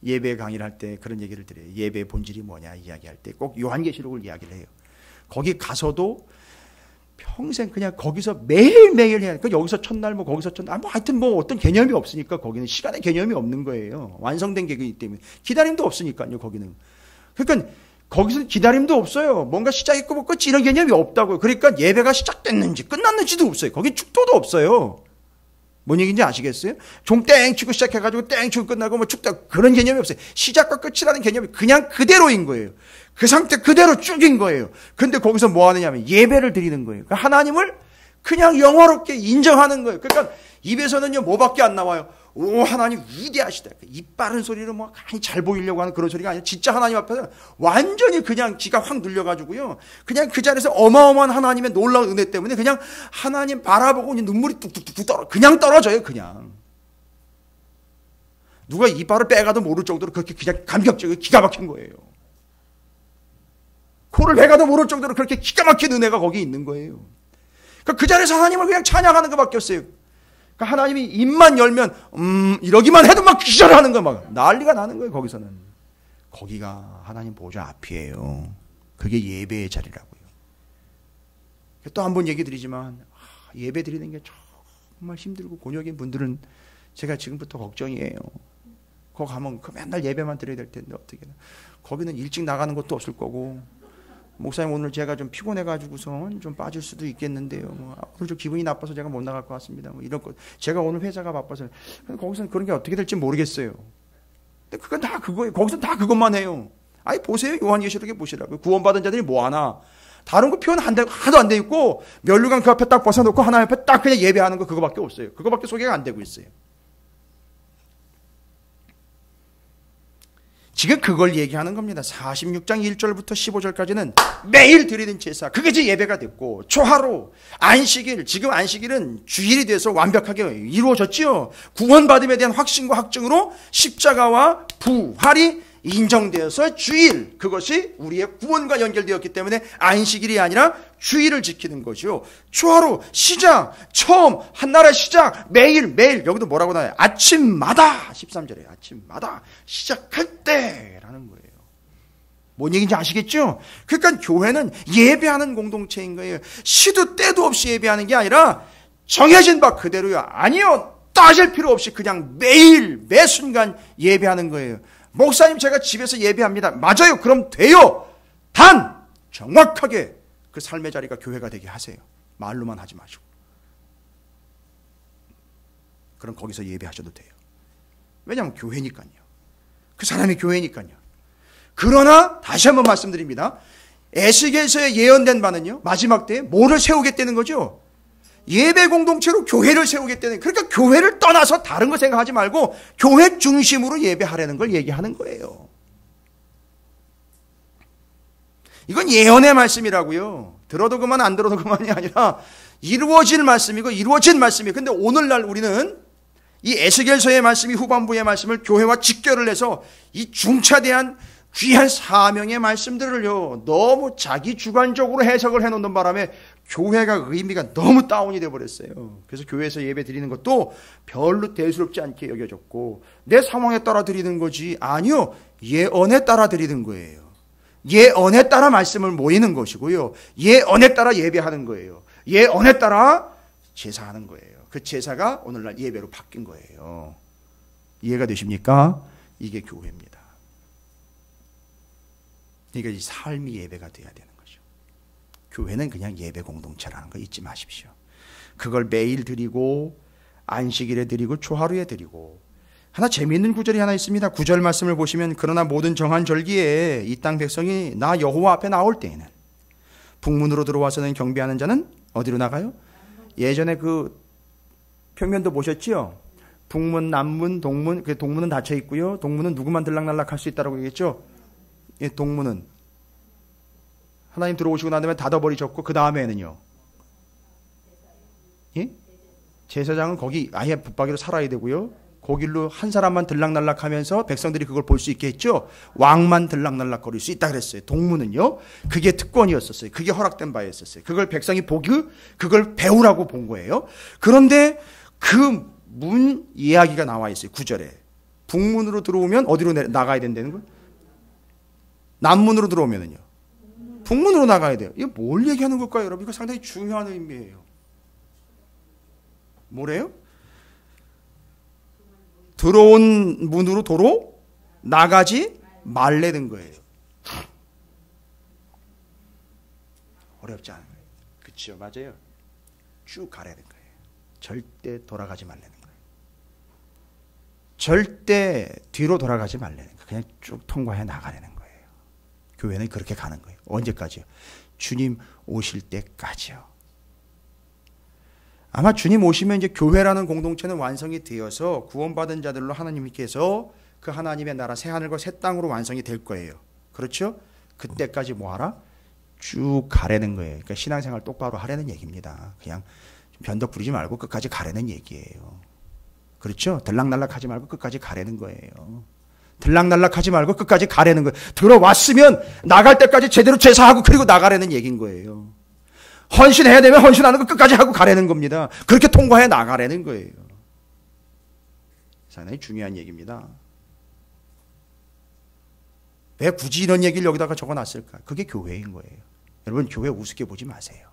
예배 강의를 할 때 그런 얘기를 드려요. 예배의 본질이 뭐냐 이야기할 때 꼭 요한계시록을 이야기를 해요. 거기 가서도 평생 그냥 거기서 매일매일 해야 돼. 여기서 첫날, 뭐 거기서 첫날, 뭐 하여튼 뭐 어떤 개념이 없으니까 거기는 시간의 개념이 없는 거예요. 완성된 계획이기 때문에. 기다림도 없으니까요, 거기는. 그러니까 거기서 기다림도 없어요. 뭔가 시작했고 뭐 끝이 이런 개념이 없다고요. 그러니까 예배가 시작됐는지 끝났는지도 없어요. 거기 축도도 없어요. 뭔 얘기인지 아시겠어요? 종 땡 치고 시작해가지고 땡 치고 끝나고 뭐 축도, 그런 개념이 없어요. 시작과 끝이라는 개념이 그냥 그대로인 거예요. 그 상태 그대로 쭉인 거예요. 근데 거기서 뭐 하느냐 하면 예배를 드리는 거예요. 그러니까 하나님을 그냥 영화롭게 인정하는 거예요. 그러니까 입에서는요, 뭐밖에 안 나와요. 오, 하나님 위대하시다. 입 바른 소리를 뭐 간이 잘 보이려고 하는 그런 소리가 아니라 진짜 하나님 앞에서 완전히 그냥 기가 확 눌려가지고요. 그냥 그 자리에서 어마어마한 하나님의 놀라운 은혜 때문에 그냥 하나님 바라보고 눈물이 뚝뚝뚝 그냥 떨어져요. 그냥. 누가 이빨을 빼가도 모를 정도로 그렇게 그냥 감격적이고 기가 막힌 거예요. 코를 베가도 모를 정도로 그렇게 기가 막힌 은혜가 거기 있는 거예요. 그러니까 그 자리에서 하나님을 그냥 찬양하는 것밖에 없어요. 그러니까 하나님이 입만 열면 이러기만 해도 막 기절하는 거 막 난리가 나는 거예요. 거기서는. 거기가 하나님 보좌 앞이에요. 그게 예배의 자리라고요. 또 한 번 얘기 드리지만 예배 드리는 게 정말 힘들고 곤욕인 분들은 제가 지금부터 걱정이에요. 거기 가면 맨날 예배만 드려야 될 텐데 어떻게. 거기는 일찍 나가는 것도 없을 거고, 목사님 오늘 제가 좀 피곤해가지고선 좀 빠질 수도 있겠는데요. 뭐 오늘 좀 기분이 나빠서 제가 못 나갈 것 같습니다. 뭐 이런 거. 제가 오늘 회사가 바빠서. 거기서는 그런 게 어떻게 될지 모르겠어요. 근데 그건 다 그거예요. 거기서 다 그것만 해요. 아니 보세요. 요한계시록에 보시라고요. 구원받은 자들이 뭐 하나. 다른 거 표현 하나도 안 돼 있고 면류관 그 앞에 딱 벗어놓고 하나님 앞에 딱 그냥 예배하는 거 그거밖에 없어요. 그거밖에 소개가 안 되고 있어요. 지금 그걸 얘기하는 겁니다. 46장 1절부터 15절까지는 매일 드리는 제사, 그게 제 예배가 됐고, 초하루, 안식일, 지금 안식일은 주일이 돼서 완벽하게 이루어졌지요. 구원받음에 대한 확신과 확증으로 십자가와 부활이 인정되어서 주일, 그것이 우리의 구원과 연결되었기 때문에 안식일이 아니라 주일을 지키는 것이요. 초하루, 시작, 처음, 한나라의 시작, 매일, 여기도 뭐라고 나와요? 아침마다, 13절에 아침마다 시작할 때라는 거예요. 뭔 얘기인지 아시겠죠? 그러니까 교회는 예배하는 공동체인 거예요. 시도 때도 없이 예배하는 게 아니라 정해진 바 그대로요. 아니요. 따질 필요 없이 그냥 매일, 매 순간 예배하는 거예요. 목사님 제가 집에서 예배합니다. 맞아요. 그럼 돼요. 단 정확하게 그 삶의 자리가 교회가 되게 하세요. 말로만 하지 마시고. 그럼 거기서 예배하셔도 돼요. 왜냐하면 교회니까요. 그 사람이 교회니까요. 그러나 다시 한번 말씀드립니다. 에스겔서에 예언된 바는요, 마지막 때에 뭐를 세우겠다는 거죠? 예배 공동체로 교회를 세우겠다는, 그러니까 교회를 떠나서 다른 거 생각하지 말고 교회 중심으로 예배하라는 걸 얘기하는 거예요. 이건 예언의 말씀이라고요. 들어도 그만 안 들어도 그만이 아니라 이루어질 말씀이고 이루어진 말씀이에요. 근데 오늘날 우리는 이 에스겔서의 말씀이 후반부의 말씀을 교회와 직결을 해서 이 중차대한 귀한 사명의 말씀들을요 너무 자기 주관적으로 해석을 해놓는 바람에 교회가 의미가 너무 다운이 돼버렸어요. 그래서 교회에서 예배 드리는 것도 별로 대수롭지 않게 여겨졌고 내 상황에 따라 드리는 거지 아니요 예언에 따라 드리는 거예요. 예언에 따라 말씀을 모이는 것이고요. 예언에 따라 예배하는 거예요. 예언에 따라 제사하는 거예요. 그 제사가 오늘날 예배로 바뀐 거예요. 이해가 되십니까? 이게 교회입니다. 그러니까 이 삶이 예배가 돼야 되는 거죠. 교회는 그냥 예배 공동체라는 거 잊지 마십시오. 그걸 매일 드리고 안식일에 드리고 초하루에 드리고 하나 재미있는 구절이 하나 있습니다. 9절 말씀을 보시면 그러나 모든 정한 절기에 이 땅 백성이 나 여호와 앞에 나올 때에는 북문으로 들어와서는 경배하는 자는 어디로 나가요? 예전에 그 평면도 보셨죠? 북문, 남문, 동문. 그 동문은 닫혀 있고요. 동문은 누구만 들락날락 할 수 있다고 얘기했죠? 예, 동문은 하나님 들어오시고 난 다음에 닫아버리셨고 그 다음에는요. 예? 제사장은 거기 아예 붙박이로 살아야 되고요. 거길로 한 사람만 들락날락하면서 백성들이 그걸 볼 수 있게 했죠. 왕만 들락날락 거릴 수 있다 그랬어요. 동문은요. 그게 특권이었었어요. 그게 허락된 바였었어요. 그걸 백성이 보기 그걸 배우라고 본 거예요. 그런데 그 문 이야기가 나와 있어요. 9절에. 북문으로 들어오면 어디로 나가야 된다는 거예요? 남문으로 들어오면은요. 북문으로 나가야 돼요. 이거 뭘 얘기하는 걸까요, 여러분? 이거 상당히 중요한 의미예요. 뭐래요? 들어온 문으로 도로 나가지 말라는 거예요. 어렵지 않은 거예요. 그렇죠, 맞아요. 쭉 가라는 거예요. 절대 돌아가지 말라는 거예요. 절대 뒤로 돌아가지 말라는 거예요. 그냥 쭉 통과해 나가라는 거예요. 교회는 그렇게 가는 거예요. 언제까지요? 주님 오실 때까지요. 아마 주님 오시면 이제 교회라는 공동체는 완성이 되어서 구원받은 자들로 하나님께서 그 하나님의 나라 새 하늘과 새 땅으로 완성이 될 거예요. 그렇죠? 그때까지 뭐 하라? 쭉 가라는 거예요. 그러니까 신앙생활 똑바로 하라는 얘기입니다. 그냥 변덕 부리지 말고 끝까지 가라는 얘기예요. 그렇죠? 들락날락 하지 말고 끝까지 가라는 거예요. 들락날락 하지 말고 끝까지 가라는 거예요. 들어왔으면 나갈 때까지 제대로 제사하고 그리고 나가라는 얘기인 거예요. 헌신해야 되면 헌신하는 거 끝까지 하고 가라는 겁니다. 그렇게 통과해 나가라는 거예요. 상당히 중요한 얘기입니다. 왜 굳이 이런 얘기를 여기다가 적어놨을까? 그게 교회인 거예요. 여러분 교회 우습게 보지 마세요.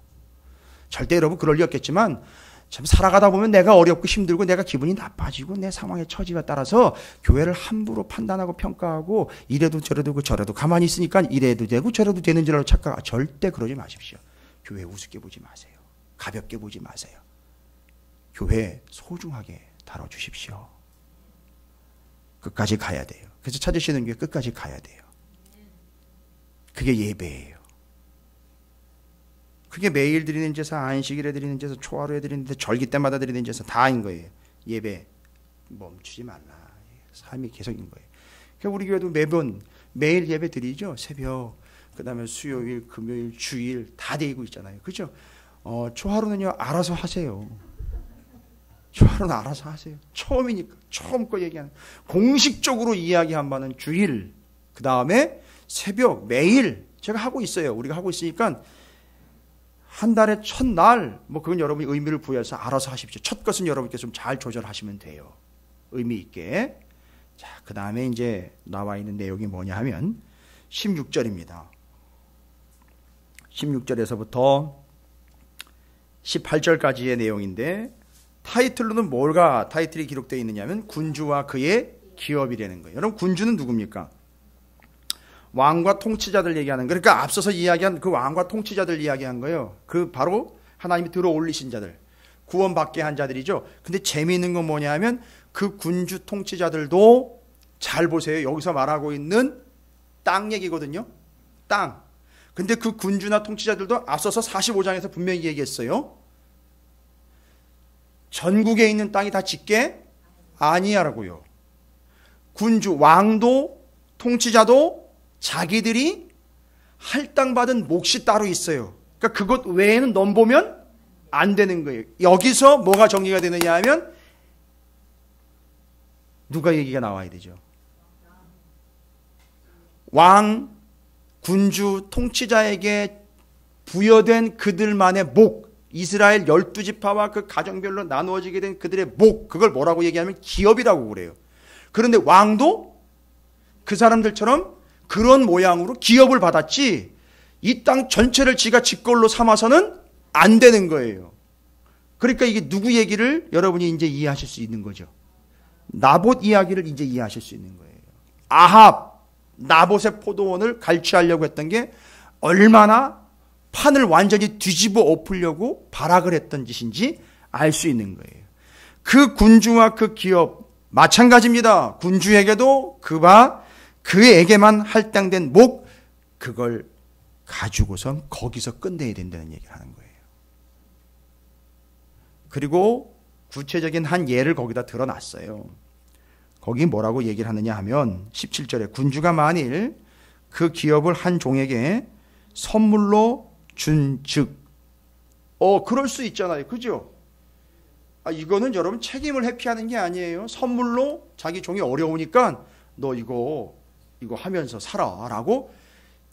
절대 여러분 그럴 리 없겠지만 참 살아가다 보면 내가 어렵고 힘들고 내가 기분이 나빠지고 내 상황의 처지가 따라서 교회를 함부로 판단하고 평가하고 이래도 저래도 저래도 가만히 있으니까 이래도 되고 저래도 되는 줄 알고 착각. 절대 그러지 마십시오. 교회 우습게 보지 마세요. 가볍게 보지 마세요. 교회 소중하게 다뤄주십시오. 끝까지 가야 돼요. 그래서 찾으시는 게 끝까지 가야 돼요. 그게 예배예요. 그게 매일 드리는 제사, 안식일에 드리는 제사, 초하루에 드리는 제사, 절기 때마다 드리는 제사 다인 거예요. 예배 멈추지 말라. 삶이 계속인 거예요. 그러니까 우리 교회도 매일 예배 드리죠. 새벽, 그 다음에 수요일, 금요일, 주일 다 되고 있잖아요. 그죠? 초하루는요 알아서 하세요. 초하루는 알아서 하세요. 처음이니까 처음 거 얘기하는 공식적으로 이야기한 바는 주일, 그 다음에 새벽 매일 제가 하고 있어요. 우리가 하고 있으니까 한 달의 첫날 뭐 그건 여러분이 의미를 부여해서 알아서 하십시오. 첫 것은 여러분께서 좀 잘 조절하시면 돼요. 의미 있게. 자, 그 다음에 이제 나와 있는 내용이 뭐냐 하면 16절입니다. 16절에서부터 18절까지의 내용인데 타이틀로는 타이틀이 기록되어 있느냐면 군주와 그의 기업이라는 거예요. 여러분 군주는 누굽니까? 왕과 통치자들 얘기하는 거예요. 그러니까 앞서서 이야기한 그 왕과 통치자들 이야기한 거예요. 그 바로 하나님이 들어 올리신 자들, 구원받게 한 자들이죠. 근데 재미있는 건 뭐냐 하면 그 군주 통치자들도 잘 보세요. 여기서 말하고 있는 땅 얘기거든요. 땅. 근데 그 군주나 통치자들도 앞서서 45장에서 분명히 얘기했어요. 전국에 있는 땅이 다 짓게 아니야라고요. 군주, 왕도 통치자도 자기들이 할당받은 몫이 따로 있어요. 그러니까 그것 외에는 넘보면 안 되는 거예요. 여기서 뭐가 정리가 되느냐 하면 누가 얘기가 나와야 되죠. 왕, 군주, 통치자에게 부여된 그들만의 목, 이스라엘 12지파와 그 가정별로 나누어지게 된 그들의 목, 그걸 뭐라고 얘기하면 기업이라고 그래요. 그런데 왕도 그 사람들처럼 그런 모양으로 기업을 받았지 이 땅 전체를 지가 지 걸로 삼아서는 안 되는 거예요. 그러니까 이게 누구 얘기를 여러분이 이제 이해하실 수 있는 거죠. 나봇 이야기를 이제 이해하실 수 있는 거예요. 아합, 나봇의 포도원을 갈취하려고 했던 게 얼마나 판을 완전히 뒤집어 엎으려고 발악을 했던 짓인지 알 수 있는 거예요. 그 군주와 그 기업 마찬가지입니다. 군주에게도 그에게만 할당된 목, 그걸 가지고선 거기서 끝내야 된다는 얘기를 하는 거예요. 그리고 구체적인 한 예를 거기다 드러났어요. 거기 뭐라고 얘기를 하느냐 하면 17절에 군주가 만일 그 기업을 한 종에게 선물로 준 즉, 그럴 수 있잖아요. 그죠? 이거는 여러분 책임을 회피하는 게 아니에요. 선물로 자기 종이 어려우니까 너 이거 하면서 살아라고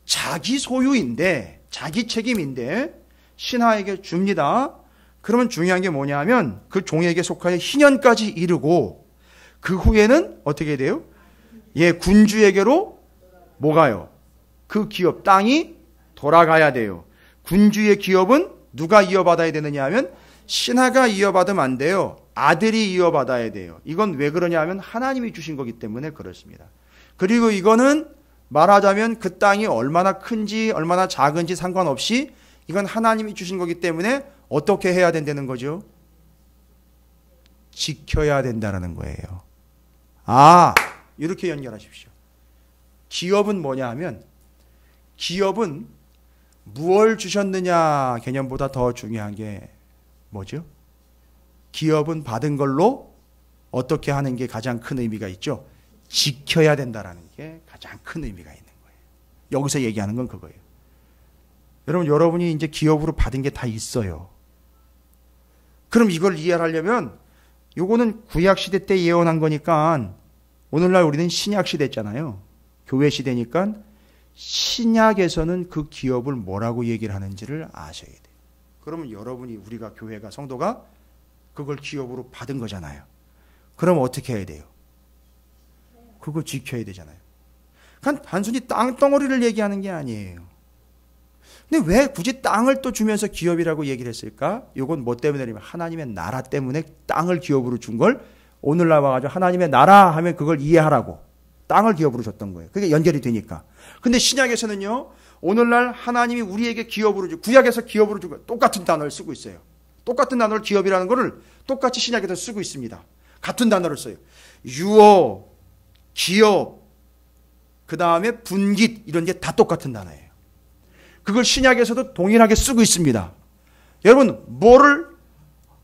자기 소유인데 자기 책임인데 신하에게 줍니다. 그러면 중요한 게 뭐냐 하면 그 종에게 속하여 희년까지 이르고 그 후에는 어떻게 돼요? 군주에게로 뭐가요? 그 기업 땅이 돌아가야 돼요. 군주의 기업은 누가 이어받아야 되느냐 하면 신하가 이어받으면 안 돼요. 아들이 이어받아야 돼요. 이건 왜 그러냐 하면 하나님이 주신 거기 때문에 그렇습니다. 그리고 이거는 말하자면 그 땅이 얼마나 큰지 얼마나 작은지 상관없이 이건 하나님이 주신 거기 때문에 어떻게 해야 된다는 거죠? 지켜야 된다는 거예요. 이렇게 연결하십시오. 기업은 뭐냐 하면 기업은 무엇을 주셨느냐 개념보다 더 중요한 게 뭐죠? 기업은 받은 걸로 어떻게 하는 게 가장 큰 의미가 있죠? 지켜야 된다는 게 가장 큰 의미가 있는 거예요. 여기서 얘기하는 건 그거예요. 여러분이 이제 기업으로 받은 게 다 있어요. 그럼 이걸 이해하려면 요거는 구약 시대 때 예언한 거니까 오늘날 우리는 신약 시대잖아요. 교회 시대니까 신약에서는 그 기업을 뭐라고 얘기를 하는지를 아셔야 돼요. 그러면 여러분이 우리가 교회가 성도가 그걸 기업으로 받은 거잖아요. 그럼 어떻게 해야 돼요? 그거 지켜야 되잖아요. 그러니까 단순히 땅덩어리를 얘기하는 게 아니에요. 근데 왜 굳이 땅을 또 주면서 기업이라고 얘기를 했을까? 이건 뭐 때문에냐면 하나님의 나라 때문에 땅을 기업으로 준 걸 오늘날 와가지고 하나님의 나라 하면 그걸 이해하라고 땅을 기업으로 줬던 거예요. 그게 연결이 되니까. 근데 신약에서는요, 오늘날 하나님이 우리에게 기업으로 주고 구약에서 기업으로 주고 똑같은 단어를 쓰고 있어요. 똑같은 단어를 기업이라는 거를 똑같이 신약에서 쓰고 있습니다. 같은 단어를 써요. 유어, 기업, 그 다음에 분깃 이런 게 다 똑같은 단어예요. 그걸 신약에서도 동일하게 쓰고 있습니다. 여러분, 뭐를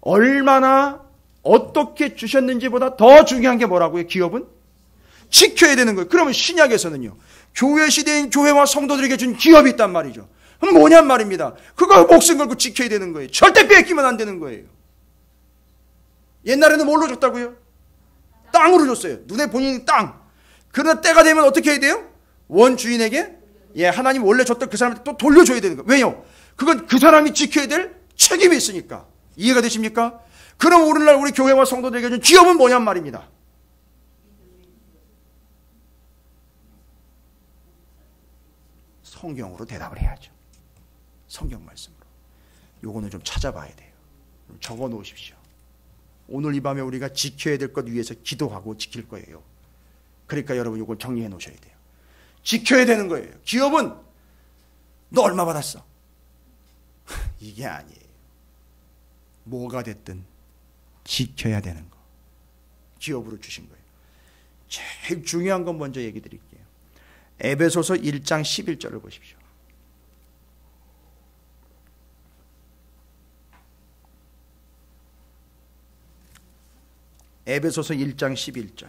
얼마나 어떻게 주셨는지보다 더 중요한 게 뭐라고요? 기업은? 지켜야 되는 거예요. 그러면 신약에서는요, 교회 시대인 교회와 성도들에게 준 기업이 있단 말이죠. 그럼 뭐냔 말입니다. 그거 목숨 걸고 지켜야 되는 거예요. 절대 뺏기면 안 되는 거예요. 옛날에는 뭘로 줬다고요? 땅으로 줬어요. 눈에 보이는 땅. 그러나 때가 되면 어떻게 해야 돼요? 원주인에게 하나님 원래 줬던 그 사람한테 또 돌려줘야 되는 거예요. 왜요? 그건 그 사람이 지켜야 될 책임이 있으니까. 이해가 되십니까? 그럼 오늘날 우리 교회와 성도들에게 준 기업은 뭐냔 말입니다. 성경으로 대답을 해야죠. 성경 말씀으로. 요거는 좀 찾아봐야 돼요. 적어 놓으십시오. 오늘 이 밤에 우리가 지켜야 될 것 위해서 기도하고 지킬 거예요. 그러니까 여러분 이걸 정리해 놓으셔야 돼요. 지켜야 되는 거예요. 기업은 너 얼마 받았어? 이게 아니에요. 뭐가 됐든 지켜야 되는 거. 기업으로 주신 거예요. 제일 중요한 건 먼저 얘기 드릴게요. 에베소서 1장 11절을 보십시오. 에베소서 1장 11절.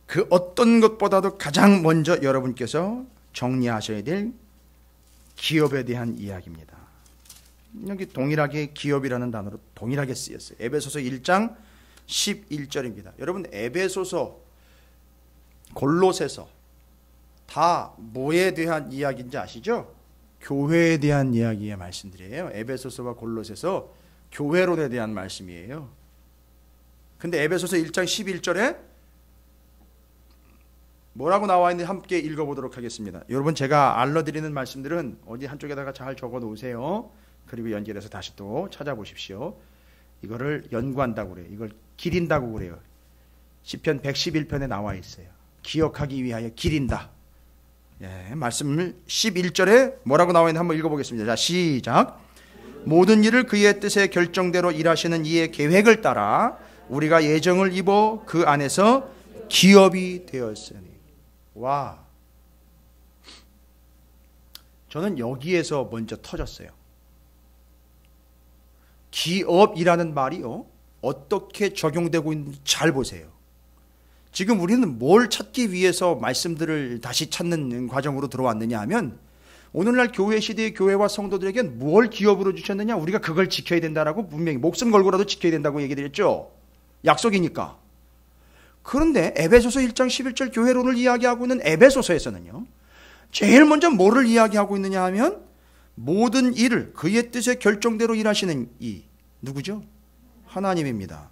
그 어떤 것보다도 가장 먼저 여러분께서 정리하셔야 될 기업에 대한 이야기입니다. 여기 동일하게 기업이라는 단어로 동일하게 쓰였어요. 에베소서 1장 11절입니다. 여러분 에베소서, 골로새서 다 뭐에 대한 이야기인지 아시죠? 교회에 대한 이야기의 말씀들이에요. 에베소서와 골로새서 교회론에 대한 말씀이에요. 근데 에베소서 1장 11절에 뭐라고 나와 있는지 함께 읽어보도록 하겠습니다. 여러분 제가 알려드리는 말씀들은 어디 한쪽에다가 잘 적어 놓으세요. 그리고 연결해서 다시 또 찾아보십시오. 이거를 연구한다고 그래요. 이걸 기린다고 그래요. 시편 111편에 나와 있어요. 기억하기 위하여 기린다. 예, 말씀을 11절에 뭐라고 나와 있는지 한번 읽어보겠습니다. 자, 시작. 모든 일을 그의 뜻의 결정대로 일하시는 이의 계획을 따라 우리가 예정을 입어 그 안에서 기업이 되었으니. 와, 저는 여기에서 먼저 터졌어요. 기업이라는 말이요, 어떻게 적용되고 있는지 잘 보세요. 지금 우리는 뭘 찾기 위해서 말씀들을 다시 찾는 과정으로 들어왔느냐 하면, 오늘날 교회 시대의 교회와 성도들에게 뭘 기업으로 주셨느냐, 우리가 그걸 지켜야 된다라고 분명히 목숨 걸고라도 지켜야 된다고 얘기드렸죠. 약속이니까. 그런데 에베소서 1장 11절 교회론을 이야기하고 있는 에베소서에서는요, 제일 먼저 뭐를 이야기하고 있느냐 하면, 모든 일을 그의 뜻의 결정대로 일하시는 이 누구죠? 하나님입니다.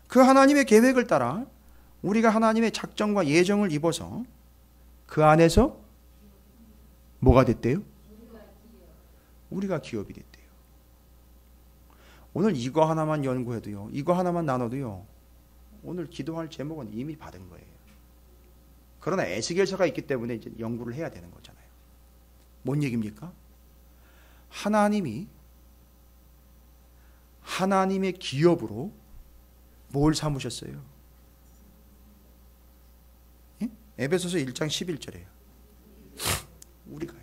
그 하나님의 계획을 따라 우리가 하나님의 작정과 예정을 입어서 그 안에서 뭐가 됐대요? 우리가 기업이 됐대요. 오늘 이거 하나만 연구해도요, 이거 하나만 나눠도요, 오늘 기도할 제목은 이미 받은 거예요. 그러나 에스겔서가 있기 때문에 이제 연구를 해야 되는 거잖아요. 뭔 얘기입니까? 하나님이 하나님의 기업으로 뭘 삼으셨어요? 예? 에베소서 1장 11절이에요. 우리가요.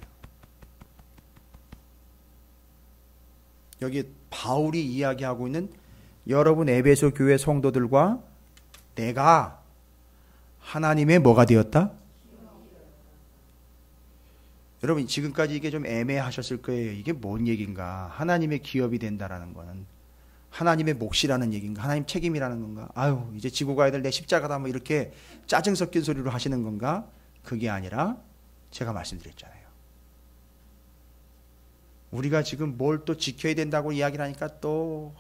여기 바울이 이야기하고 있는 여러분 에베소 교회 성도들과 내가 하나님의 뭐가 되었다? 여러분 지금까지 이게 좀 애매하셨을 거예요. 이게 뭔 얘기인가? 하나님의 기업이 된다라는 거는 하나님의 몫이라는 얘기인가? 하나님 책임이라는 건가? 아유, 이제 지고 가야 될 내 십자가다 뭐 이렇게 짜증 섞인 소리로 하시는 건가? 그게 아니라 제가 말씀드렸잖아요. 우리가 지금 뭘 또 지켜야 된다고 이야기를 하니까 또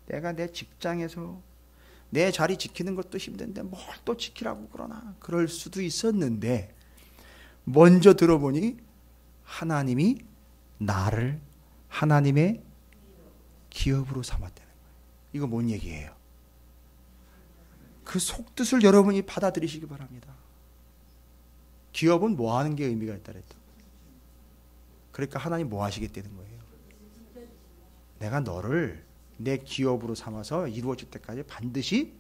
내가 내 직장에서 내 자리 지키는 것도 힘든데 뭘 또 지키라고 그러나? 그럴 수도 있었는데 먼저 들어보니 하나님이 나를 하나님의 기업으로 삼았다는 거예요. 이거 뭔 얘기예요? 그 속뜻을 여러분이 받아들이시기 바랍니다. 기업은 뭐 하는 게 의미가 있다 그랬다. 그러니까 하나님 뭐 하시겠다는 거예요? 내가 너를 내 기업으로 삼아서 이루어질 때까지 반드시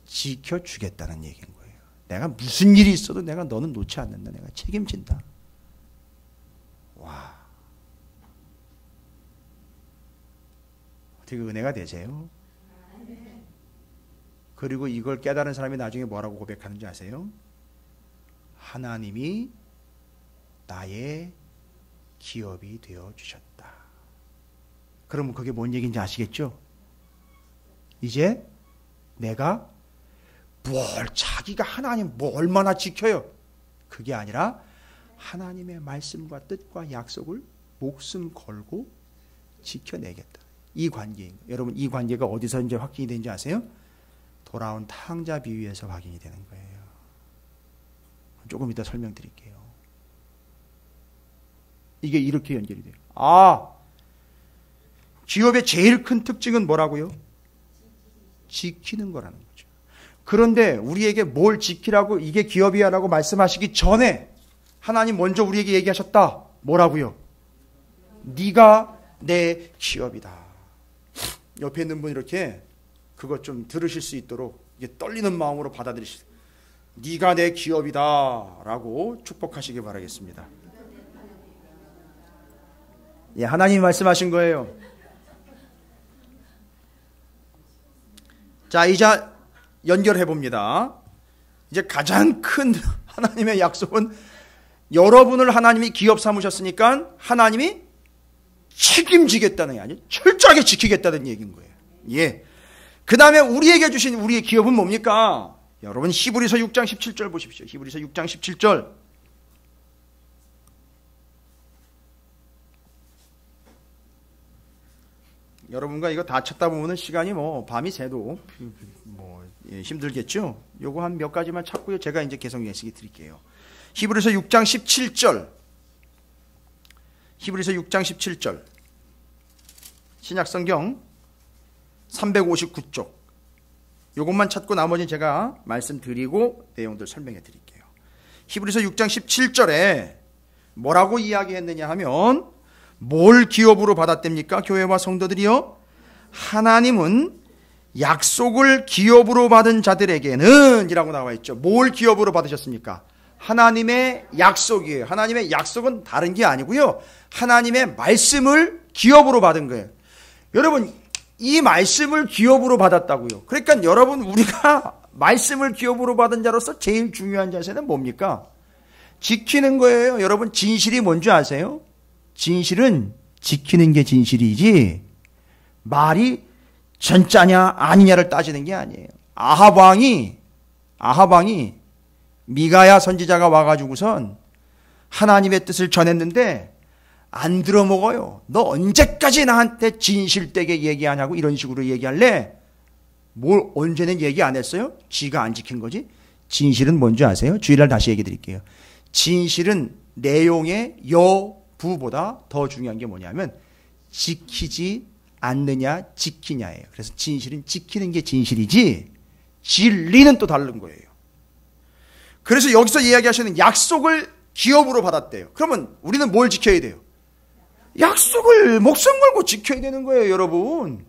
지켜주겠다는 얘기인 거예요. 내가 무슨 일이 있어도 내가 너는 놓지 않는다. 내가 책임진다. 와, 어떻게 은혜가 되세요? 그리고 이걸 깨달은 사람이 나중에 뭐라고 고백하는지 아세요? 하나님이 나의 기업이 되어주셨다. 그러면 그게 뭔 얘기인지 아시겠죠? 이제 내가 자기가 하나님 얼마나 지켜요? 그게 아니라 하나님의 말씀과 뜻과 약속을 목숨 걸고 지켜내겠다. 이 관계인 거예요. 여러분 이 관계가 어디서 이제 확인이 되는지 아세요? 돌아온 탕자 비유에서 확인이 되는 거예요. 조금 이따 설명드릴게요. 이게 이렇게 연결이 돼요. 기업의 제일 큰 특징은 뭐라고요? 지키는 거라는 거죠. 그런데 우리에게 뭘 지키라고 이게 기업이야 라고 말씀하시기 전에 하나님 먼저 우리에게 얘기하셨다. 뭐라고요? 네가 내 기업이다. 옆에 있는 분 이렇게 그것 좀 들으실 수 있도록 이게 떨리는 마음으로 받아들이시죠. 네가 내 기업이다 라고 축복하시기 바라겠습니다. 예, 하나님이 말씀하신 거예요. 자, 이제 연결해 봅니다. 이제 가장 큰 하나님의 약속은 여러분을 하나님이 기업 삼으셨으니까 하나님이 책임지겠다는 게 아니에요. 철저하게 지키겠다는 얘기인 거예요. 예. 그 다음에 우리에게 주신 우리의 기업은 뭡니까? 여러분 히브리서 6장 17절 보십시오. 히브리서 6장 17절. 여러분과 이거 다 찾다 보면은 시간이 밤이 새도 힘들겠죠? 요거 한 몇 가지만 찾고요. 제가 이제 개성 예식이 드릴게요. 히브리서 6장 17절. 히브리서 6장 17절. 신약성경 359쪽. 요것만 찾고 나머지는 제가 말씀드리고 내용들 설명해 드릴게요. 히브리서 6장 17절에 뭐라고 이야기했느냐 하면 뭘 기업으로 받았답니까? 교회와 성도들이요. 하나님은 약속을 기업으로 받은 자들에게는 이라고 나와 있죠. 뭘 기업으로 받으셨습니까? 하나님의 약속이에요. 하나님의 약속은 다른 게 아니고요. 하나님의 말씀을 기업으로 받은 거예요. 여러분 이 말씀을 기업으로 받았다고요. 그러니까 여러분 우리가 말씀을 기업으로 받은 자로서 제일 중요한 자세는 뭡니까? 지키는 거예요. 여러분 진실이 뭔지 아세요? 진실은 지키는 게 진실이지 말이 전짜냐 아니냐를 따지는 게 아니에요. 아합 왕이 미가야 선지자가 와가지고선 하나님의 뜻을 전했는데 안 들어먹어요. 너 언제까지 나한테 진실되게 얘기하냐고 이런 식으로 얘기할래? 뭘 언제는 얘기 안 했어요? 지가 안 지킨 거지. 진실은 뭔지 아세요? 주일날 다시 얘기 드릴게요. 진실은 내용의 여부보다 더 중요한 게 뭐냐면 지키지 않느냐 지키냐예요. 그래서 진실은 지키는 게 진실이지 진리는 또 다른 거예요. 그래서 여기서 이야기하시는 약속을 기업으로 받았대요. 그러면 우리는 뭘 지켜야 돼요? 약속을 목숨 걸고 지켜야 되는 거예요, 여러분.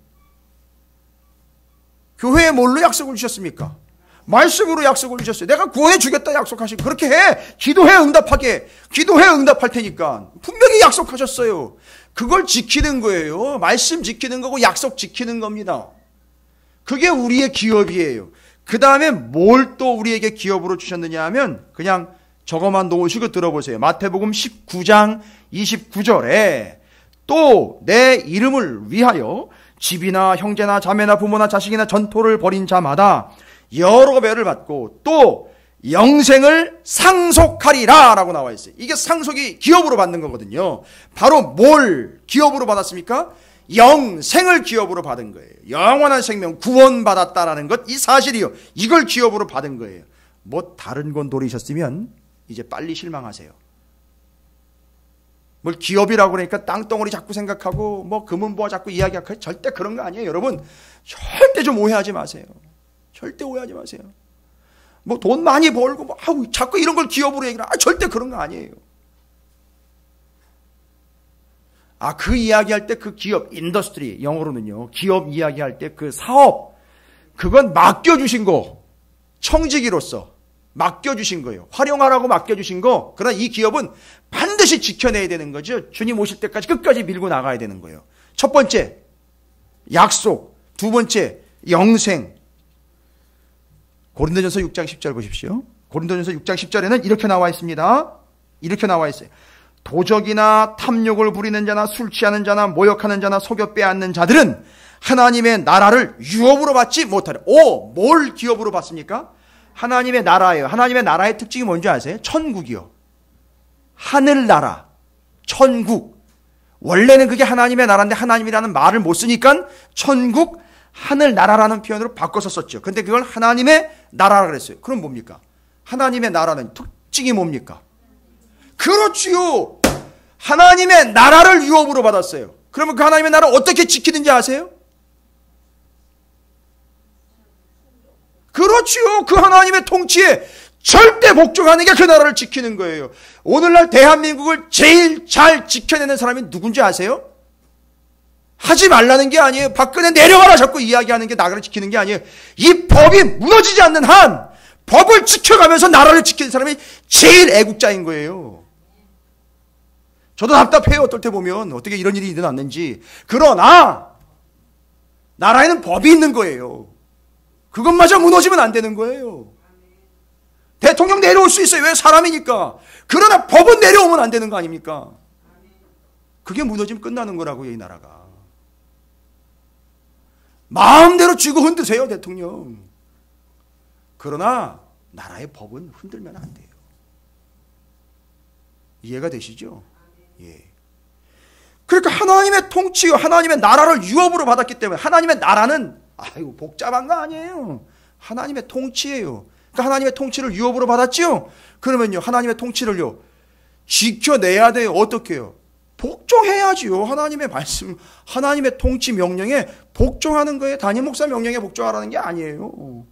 교회에 뭘로 약속을 주셨습니까? 말씀으로 약속을 주셨어요. 내가 구원해 주겠다 약속하시고 그렇게 해. 기도해 응답하게. 기도해 응답할 테니까. 분명히 약속하셨어요. 그걸 지키는 거예요. 말씀 지키는 거고 약속 지키는 겁니다. 그게 우리의 기업이에요. 그 다음에 뭘 또 우리에게 기업으로 주셨느냐 하면 그냥 저거만 놓으시고 들어보세요. 마태복음 19장 29절에 또 내 이름을 위하여 집이나 형제나 자매나 부모나 자식이나 전토를 벌인 자마다 여러 배를 받고 또 영생을 상속하리라 라고 나와 있어요. 이게 상속이 기업으로 받는 거거든요. 바로 뭘 기업으로 받았습니까? 영생을 기업으로 받은 거예요. 영원한 생명 구원받았다라는 것, 이 사실이요. 이걸 기업으로 받은 거예요. 뭐 다른 건 노리셨으면 이제 빨리 실망하세요. 뭘 기업이라고 그러니까 땅덩어리 자꾸 생각하고 뭐 금은보화 자꾸 이야기하고 절대 그런 거 아니에요. 여러분 절대 좀 오해하지 마세요. 절대 오해하지 마세요. 뭐 돈 많이 벌고 뭐 자꾸 이런 걸 기업으로 얘기를 절대 그런 거 아니에요. 그 이야기할 때 그 기업, 인더스트리, 영어로는요, 기업 이야기할 때 그 사업, 그건 맡겨주신 거, 청지기로서 맡겨주신 거예요. 활용하라고 맡겨주신 거, 그러나 이 기업은 반드시 지켜내야 되는 거죠. 주님 오실 때까지 끝까지 밀고 나가야 되는 거예요. 첫 번째, 약속. 두 번째, 영생. 고린도전서 6장 10절 보십시오. 고린도전서 6장 10절에는 이렇게 나와 있습니다. 이렇게 나와 있어요. 도적이나 탐욕을 부리는 자나 술 취하는 자나 모욕하는 자나 속여 빼앗는 자들은 하나님의 나라를 유업으로 받지 못하리라. 뭘 기업으로 받습니까? 하나님의 나라예요. 하나님의 나라의 특징이 뭔지 아세요? 천국이요. 하늘나라, 천국. 원래는 그게 하나님의 나라인데 하나님이라는 말을 못 쓰니까 천국, 하늘나라라는 표현으로 바꿔서 썼죠. 근데 그걸 하나님의 나라라 그랬어요. 그럼 뭡니까? 하나님의 나라는 특징이 뭡니까? 그렇지요. 하나님의 나라를 유업으로 받았어요. 그러면 그 하나님의 나라를 어떻게 지키는지 아세요? 그렇지요. 그 하나님의 통치에 절대 복종하는 게 그 나라를 지키는 거예요. 오늘날 대한민국을 제일 잘 지켜내는 사람이 누군지 아세요? 하지 말라는 게 아니에요. 박근혜 내려가라 자꾸 이야기하는 게 나라를 지키는 게 아니에요. 이 법이 무너지지 않는 한 법을 지켜가면서 나라를 지키는 사람이 제일 애국자인 거예요. 저도 답답해요. 어떨 때 보면 어떻게 이런 일이 일어났는지. 그러나 나라에는 법이 있는 거예요. 그것마저 무너지면 안 되는 거예요. 대통령 내려올 수 있어요. 왜? 사람이니까. 그러나 법은 내려오면 안 되는 거 아닙니까? 그게 무너지면 끝나는 거라고요, 이 나라가. 마음대로 쥐고 흔드세요, 대통령. 그러나 나라의 법은 흔들면 안 돼요. 이해가 되시죠? 예. 그러니까 하나님의 통치, 하나님의 나라를 유업으로 받았기 때문에 하나님의 나라는 아이고 복잡한 거 아니에요. 하나님의 통치예요. 그러니까 하나님의 통치를 유업으로 받았죠? 그러면요, 하나님의 통치를요, 지켜내야 돼요. 어떻게 해요? 복종해야지요. 하나님의 말씀, 하나님의 통치 명령에 복종하는 거예요. 담임 목사 명령에 복종하라는 게 아니에요.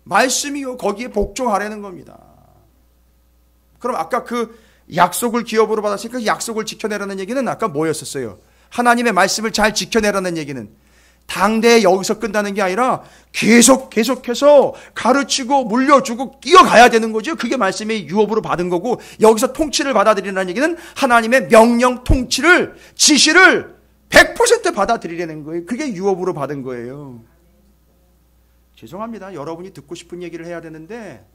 말씀이요, 거기에 복종하라는 겁니다. 그럼 아까 그 약속을 기업으로 받았으니까 약속을 지켜내라는 얘기는 아까 뭐였었어요? 하나님의 말씀을 잘 지켜내라는 얘기는 당대에 여기서 끝나는 게 아니라 계속해서 가르치고 물려주고 이어가야 되는 거죠. 그게 말씀의 유업으로 받은 거고, 여기서 통치를 받아들이라는 얘기는 하나님의 명령 통치를, 지시를 100% 받아들이려는 거예요. 그게 유업으로 받은 거예요. 죄송합니다. 여러분이 듣고 싶은 얘기를 해야 되는데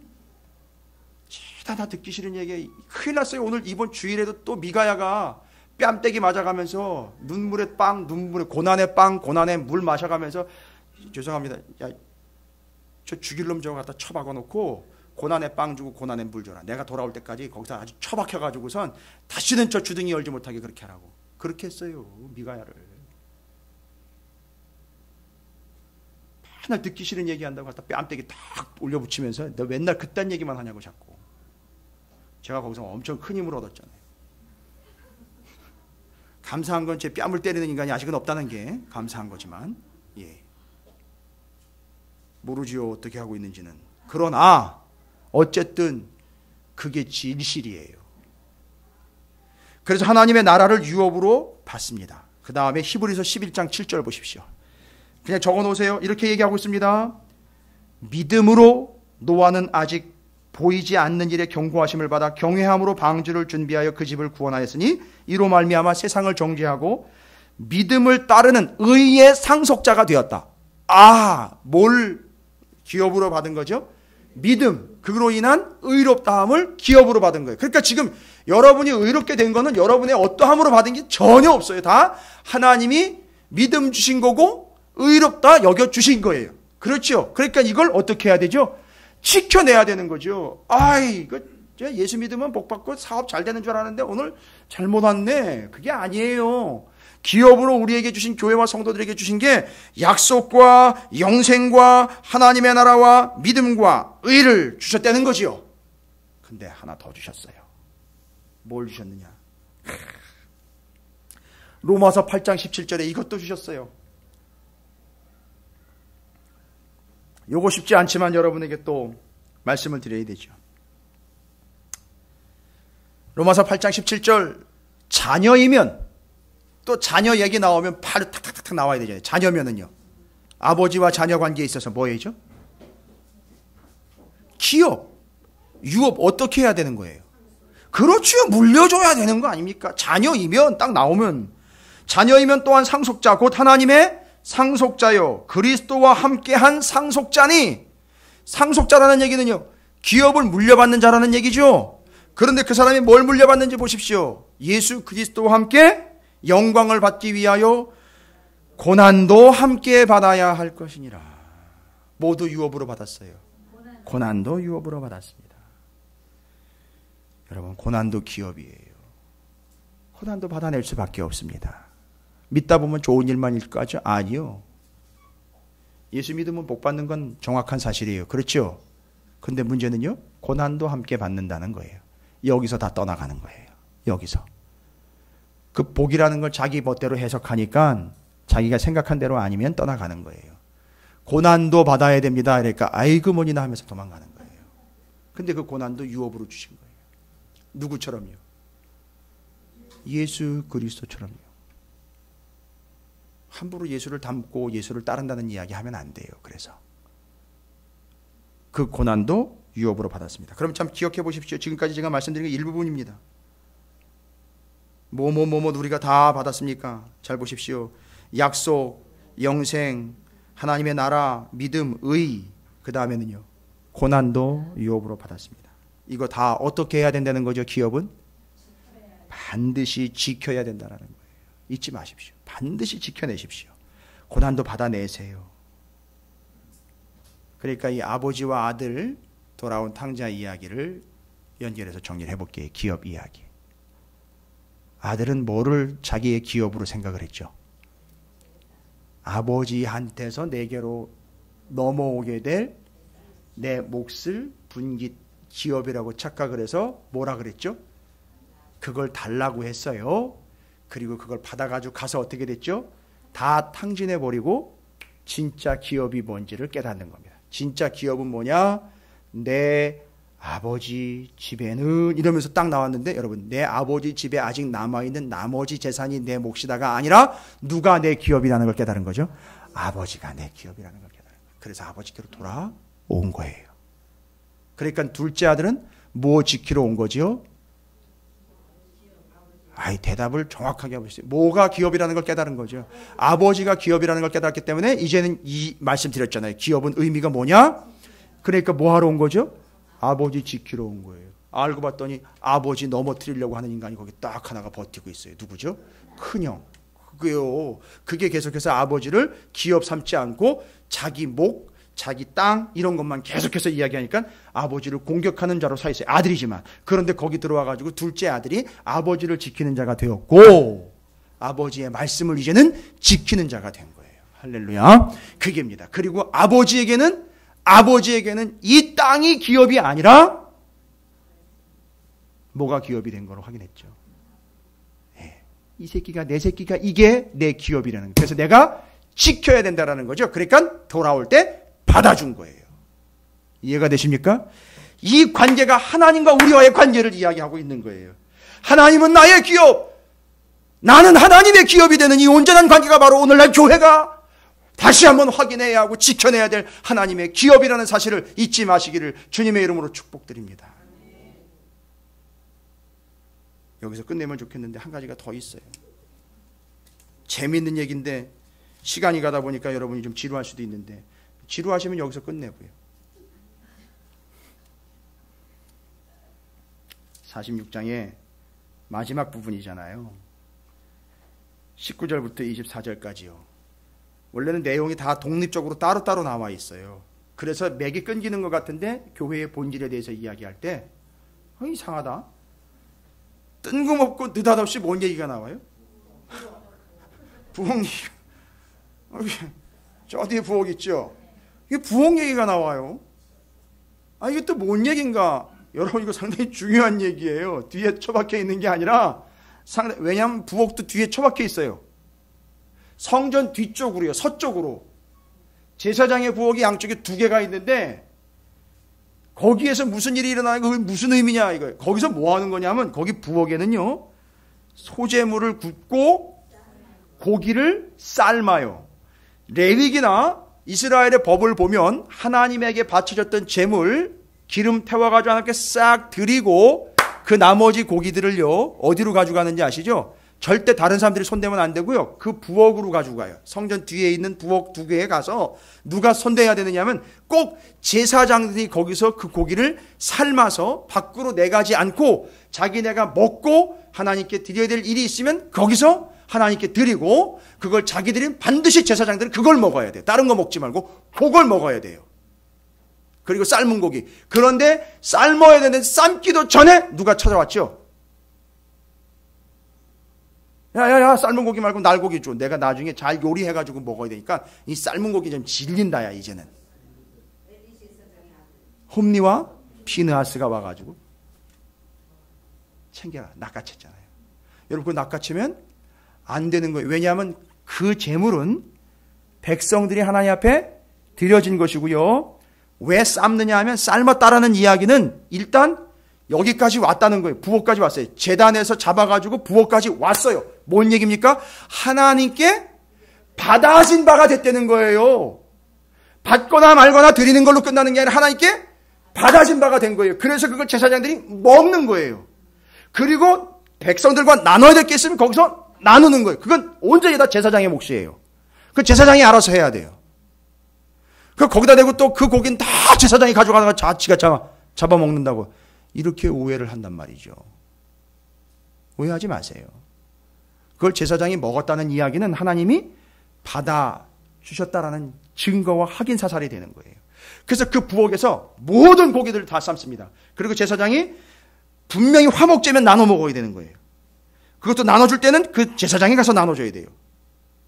다 듣기 싫은 얘기. 큰일 났어요. 오늘 이번 주일에도 또 미가야가 뺨때기 맞아가면서 눈물에 빵, 눈물에 고난의 빵, 고난의 물 마셔가면서, 죄송합니다. 야, 저 죽일 놈 저거 갖다 처박아 놓고 고난의 빵 주고 고난의 물 줘라. 내가 돌아올 때까지 거기서 아주 처박혀가지고선 다시는 저 주둥이 열지 못하게 그렇게 하라고. 그렇게 했어요, 미가야를. 맨날 듣기 싫은 얘기 한다고 갖다 뺨때기 딱 올려붙이면서 너 맨날 그딴 얘기만 하냐고 자꾸. 제가 거기서 엄청 큰 힘을 얻었잖아요. 감사한 건 제 뺨을 때리는 인간이 아직은 없다는 게 감사한 거지만, 예, 모르지요 어떻게 하고 있는지는. 그러나 어쨌든 그게 진실이에요. 그래서 하나님의 나라를 유업으로 받습니다. 그 다음에 히브리서 11장 7절 보십시오. 그냥 적어 놓으세요. 이렇게 얘기하고 있습니다. 믿음으로 노아는 아직 보이지 않는 일에 경고하심을 받아 경외함으로 방주를 준비하여 그 집을 구원하였으니 이로 말미암아 세상을 정죄하고 믿음을 따르는 의의 상속자가 되었다. 뭘 기업으로 받은 거죠? 믿음, 그로 인한 의롭다함을 기업으로 받은 거예요. 그러니까 지금 여러분이 의롭게 된 거는 여러분의 어떠함으로 받은 게 전혀 없어요. 다 하나님이 믿음 주신 거고 의롭다 여겨 주신 거예요. 그렇죠? 그러니까 이걸 어떻게 해야 되죠? 지켜내야 되는 거죠. 예수 믿으면 복 받고 사업 잘 되는 줄 알았는데 오늘 잘못 왔네. 그게 아니에요. 기업으로 우리에게 주신, 교회와 성도들에게 주신 게 약속과 영생과 하나님의 나라와 믿음과 의를 주셨다는 거지요. 근데 하나 더 주셨어요. 뭘 주셨느냐? 로마서 8장 17절에 이것도 주셨어요. 요거 쉽지 않지만 여러분에게 또 말씀을 드려야 되죠. 로마서 8장 17절, 자녀이면, 또 자녀 얘기 나오면 바로 탁탁탁 나와야 되잖아요. 자녀면은요, 아버지와 자녀 관계에 있어서 뭐예요? 기업, 유업 어떻게 해야 되는 거예요? 그렇죠. 물려줘야 되는 거 아닙니까? 자녀이면 딱 나오면, 자녀이면 또한 상속자, 곧 하나님의 상속자요 그리스도와 함께한 상속자니. 상속자라는 얘기는요, 기업을 물려받는 자라는 얘기죠. 그런데 그 사람이 뭘 물려받는지 보십시오. 예수 그리스도와 함께 영광을 받기 위하여 고난도 함께 받아야 할 것이니라. 모두 유업으로 받았어요. 고난도 유업으로 받았습니다. 여러분, 고난도 기업이에요. 고난도 받아낼 수밖에 없습니다. 믿다 보면 좋은 일만 일까죠? 아니요. 예수 믿으면 복 받는 건 정확한 사실이에요. 그렇죠? 근데 문제는요, 고난도 함께 받는다는 거예요. 여기서 다 떠나가는 거예요. 여기서. 그 복이라는 걸 자기 멋대로 해석하니까 자기가 생각한 대로 아니면 떠나가는 거예요. 고난도 받아야 됩니다. 그러니까 아이고 뭐니나 하면서 도망가는 거예요. 근데 그 고난도 유업으로 주신 거예요. 누구처럼요? 예수 그리스도처럼요. 함부로 예수를 닮고 예수를 따른다는 이야기 하면 안 돼요. 그래서 그 고난도 유업으로 받았습니다. 그럼 참 기억해 보십시오. 지금까지 제가 말씀드린 게 일부분입니다. 우리가 다 받았습니까? 잘 보십시오. 약속, 영생, 하나님의 나라, 믿음, 의, 그 다음에는요, 고난도 유업으로 받았습니다. 이거 다 어떻게 해야 된다는 거죠? 기업은 반드시 지켜야 된다는 거예요. 잊지 마십시오. 반드시 지켜내십시오. 고난도 받아내세요. 그러니까 이 아버지와 아들 돌아온 탕자 이야기를 연결해서 정리를 해볼게요. 기업 이야기. 아들은 뭐를 자기의 기업으로 생각을 했죠? 아버지한테서 내게로 넘어오게 될 내 몫을 분깃 기업이라고 착각을 해서 뭐라 그랬죠? 그걸 달라고 했어요. 그리고 그걸 받아가지고 가서 어떻게 됐죠? 다 탕진해버리고 진짜 기업이 뭔지를 깨닫는 겁니다. 진짜 기업은 뭐냐? 내 아버지 집에는 이러면서 딱 나왔는데 여러분 내 아버지 집에 아직 남아있는 나머지 재산이 내 몫이다가 아니라 누가 내 기업이라는 걸 깨달은 거죠? 아버지가 내 기업이라는 걸 깨달은 거예요. 그래서 아버지께로 돌아온 거예요. 그러니까 둘째 아들은 뭐 지키러 온 거지요? 대답을 정확하게 하고 있어요. 뭐가 기업이라는 걸 깨달은 거죠. 아버지가 기업이라는 걸 깨달았기 때문에 이제는 이 말씀드렸잖아요. 기업은 의미가 뭐냐? 그러니까 뭐 하러 온 거죠? 아버지 지키러 온 거예요. 알고 봤더니 아버지 넘어뜨리려고 하는 인간이 거기 딱 하나가 버티고 있어요. 누구죠? 큰형. 그게요. 그게 계속해서 아버지를 기업 삼지 않고 자기 목, 자기 땅 이런 것만 계속해서 이야기하니까 아버지를 공격하는 자로 서 있어요. 아들이지만. 그런데 거기 들어와가지고 둘째 아들이 아버지를 지키는 자가 되었고 아버지의 말씀을 이제는 지키는 자가 된 거예요. 할렐루야. 그게입니다. 그리고 아버지에게는 이 땅이 기업이 아니라 뭐가 기업이 된 걸로 확인했죠. 이 새끼가 내 새끼가 이게 내 기업이라는 거예요. 그래서 내가 지켜야 된다는 거죠. 그러니까 돌아올 때 받아준 거예요. 이해가 되십니까? 이 관계가 하나님과 우리와의 관계를 이야기하고 있는 거예요. 하나님은 나의 기업, 나는 하나님의 기업이 되는 이 온전한 관계가 바로 오늘날 교회가 다시 한번 확인해야 하고 지켜내야 될 하나님의 기업이라는 사실을 잊지 마시기를 주님의 이름으로 축복드립니다. 여기서 끝내면 좋겠는데 한 가지가 더 있어요. 재미있는 얘기인데 시간이 가다 보니까 여러분이 좀 지루할 수도 있는데 지루하시면 여기서 끝내고요. 46장의 마지막 부분이잖아요. 19절부터 24절까지요. 원래는 내용이 다 독립적으로 따로따로 나와 있어요. 그래서 맥이 끊기는 것 같은데 교회의 본질에 대해서 이야기할 때 이상하다. 뜬금없고 느닷없이 뭔 얘기가 나와요? 부엌 얘기가. 저 뒤에 부엌 있죠? 이게 부엌 얘기가 나와요. 이게 또 뭔 얘기인가? 여러분 이거 상당히 중요한 얘기예요. 뒤에 처박혀 있는 게 아니라 왜냐하면 부엌도 뒤에 처박혀 있어요. 성전 뒤쪽으로요. 서쪽으로. 제사장의 부엌이 양쪽에 두 개가 있는데 거기에서 무슨 일이 일어나는 거 무슨 의미냐 이거예요. 거기서 뭐 하는 거냐면 거기 부엌에는요. 소재물을 굽고 고기를 삶아요. 레위기나 이스라엘의 법을 보면 하나님에게 바쳐졌던 제물 기름 태워가지고 하나님께 싹 드리고 그 나머지 고기들을요 어디로 가져가는지 아시죠? 절대 다른 사람들이 손대면 안 되고요. 그 부엌으로 가지고 가요. 성전 뒤에 있는 부엌 두 개에 가서 누가 손대야 되느냐면 꼭 제사장들이 거기서 그 고기를 삶아서 밖으로 내가지 않고 자기네가 먹고 하나님께 드려야 될 일이 있으면 거기서 하나님께 드리고 그걸 자기들이 반드시 제사장들은 그걸 먹어야 돼요. 다른 거 먹지 말고 그걸 먹어야 돼요. 그리고 삶은 고기. 그런데 삶아야 되는데 삶기도 전에 누가 찾아왔죠? 야, 삶은 고기 말고 날고기 줘. 내가 나중에 잘 요리해가지고 먹어야 되니까 이 삶은 고기 좀 질린다, 야, 이제는. 홈리와 피느하스가 와가지고 챙겨라. 낚아챘잖아요. 여러분, 그 낚아채면 안 되는 거예요. 왜냐하면 그 재물은 백성들이 하나님 앞에 드려진 것이고요. 왜 삶느냐 하면 삶았다라는 이야기는 일단 여기까지 왔다는 거예요. 부엌까지 왔어요. 제단에서 잡아가지고 부엌까지 왔어요. 뭔 얘기입니까? 하나님께 받아진 바가 됐다는 거예요. 받거나 말거나 드리는 걸로 끝나는 게 아니라 하나님께 받아진 바가 된 거예요. 그래서 그걸 제사장들이 먹는 거예요. 그리고 백성들과 나눠야 될 게 있으면 거기서 나누는 거예요. 그건 온전히 다 제사장의 몫이에요. 그 제사장이 알아서 해야 돼요. 그 거기다 대고 또 그 고기는 다 제사장이 가져가다가 자치가 잡아먹는다고. 이렇게 오해를 한단 말이죠. 오해하지 마세요. 그걸 제사장이 먹었다는 이야기는 하나님이 받아주셨다라는 증거와 확인 사살이 되는 거예요. 그래서 그 부엌에서 모든 고기들을 다 삶습니다. 그리고 제사장이 분명히 화목제면 나눠 먹어야 되는 거예요. 그것도 나눠줄 때는 그 제사장이 가서 나눠줘야 돼요.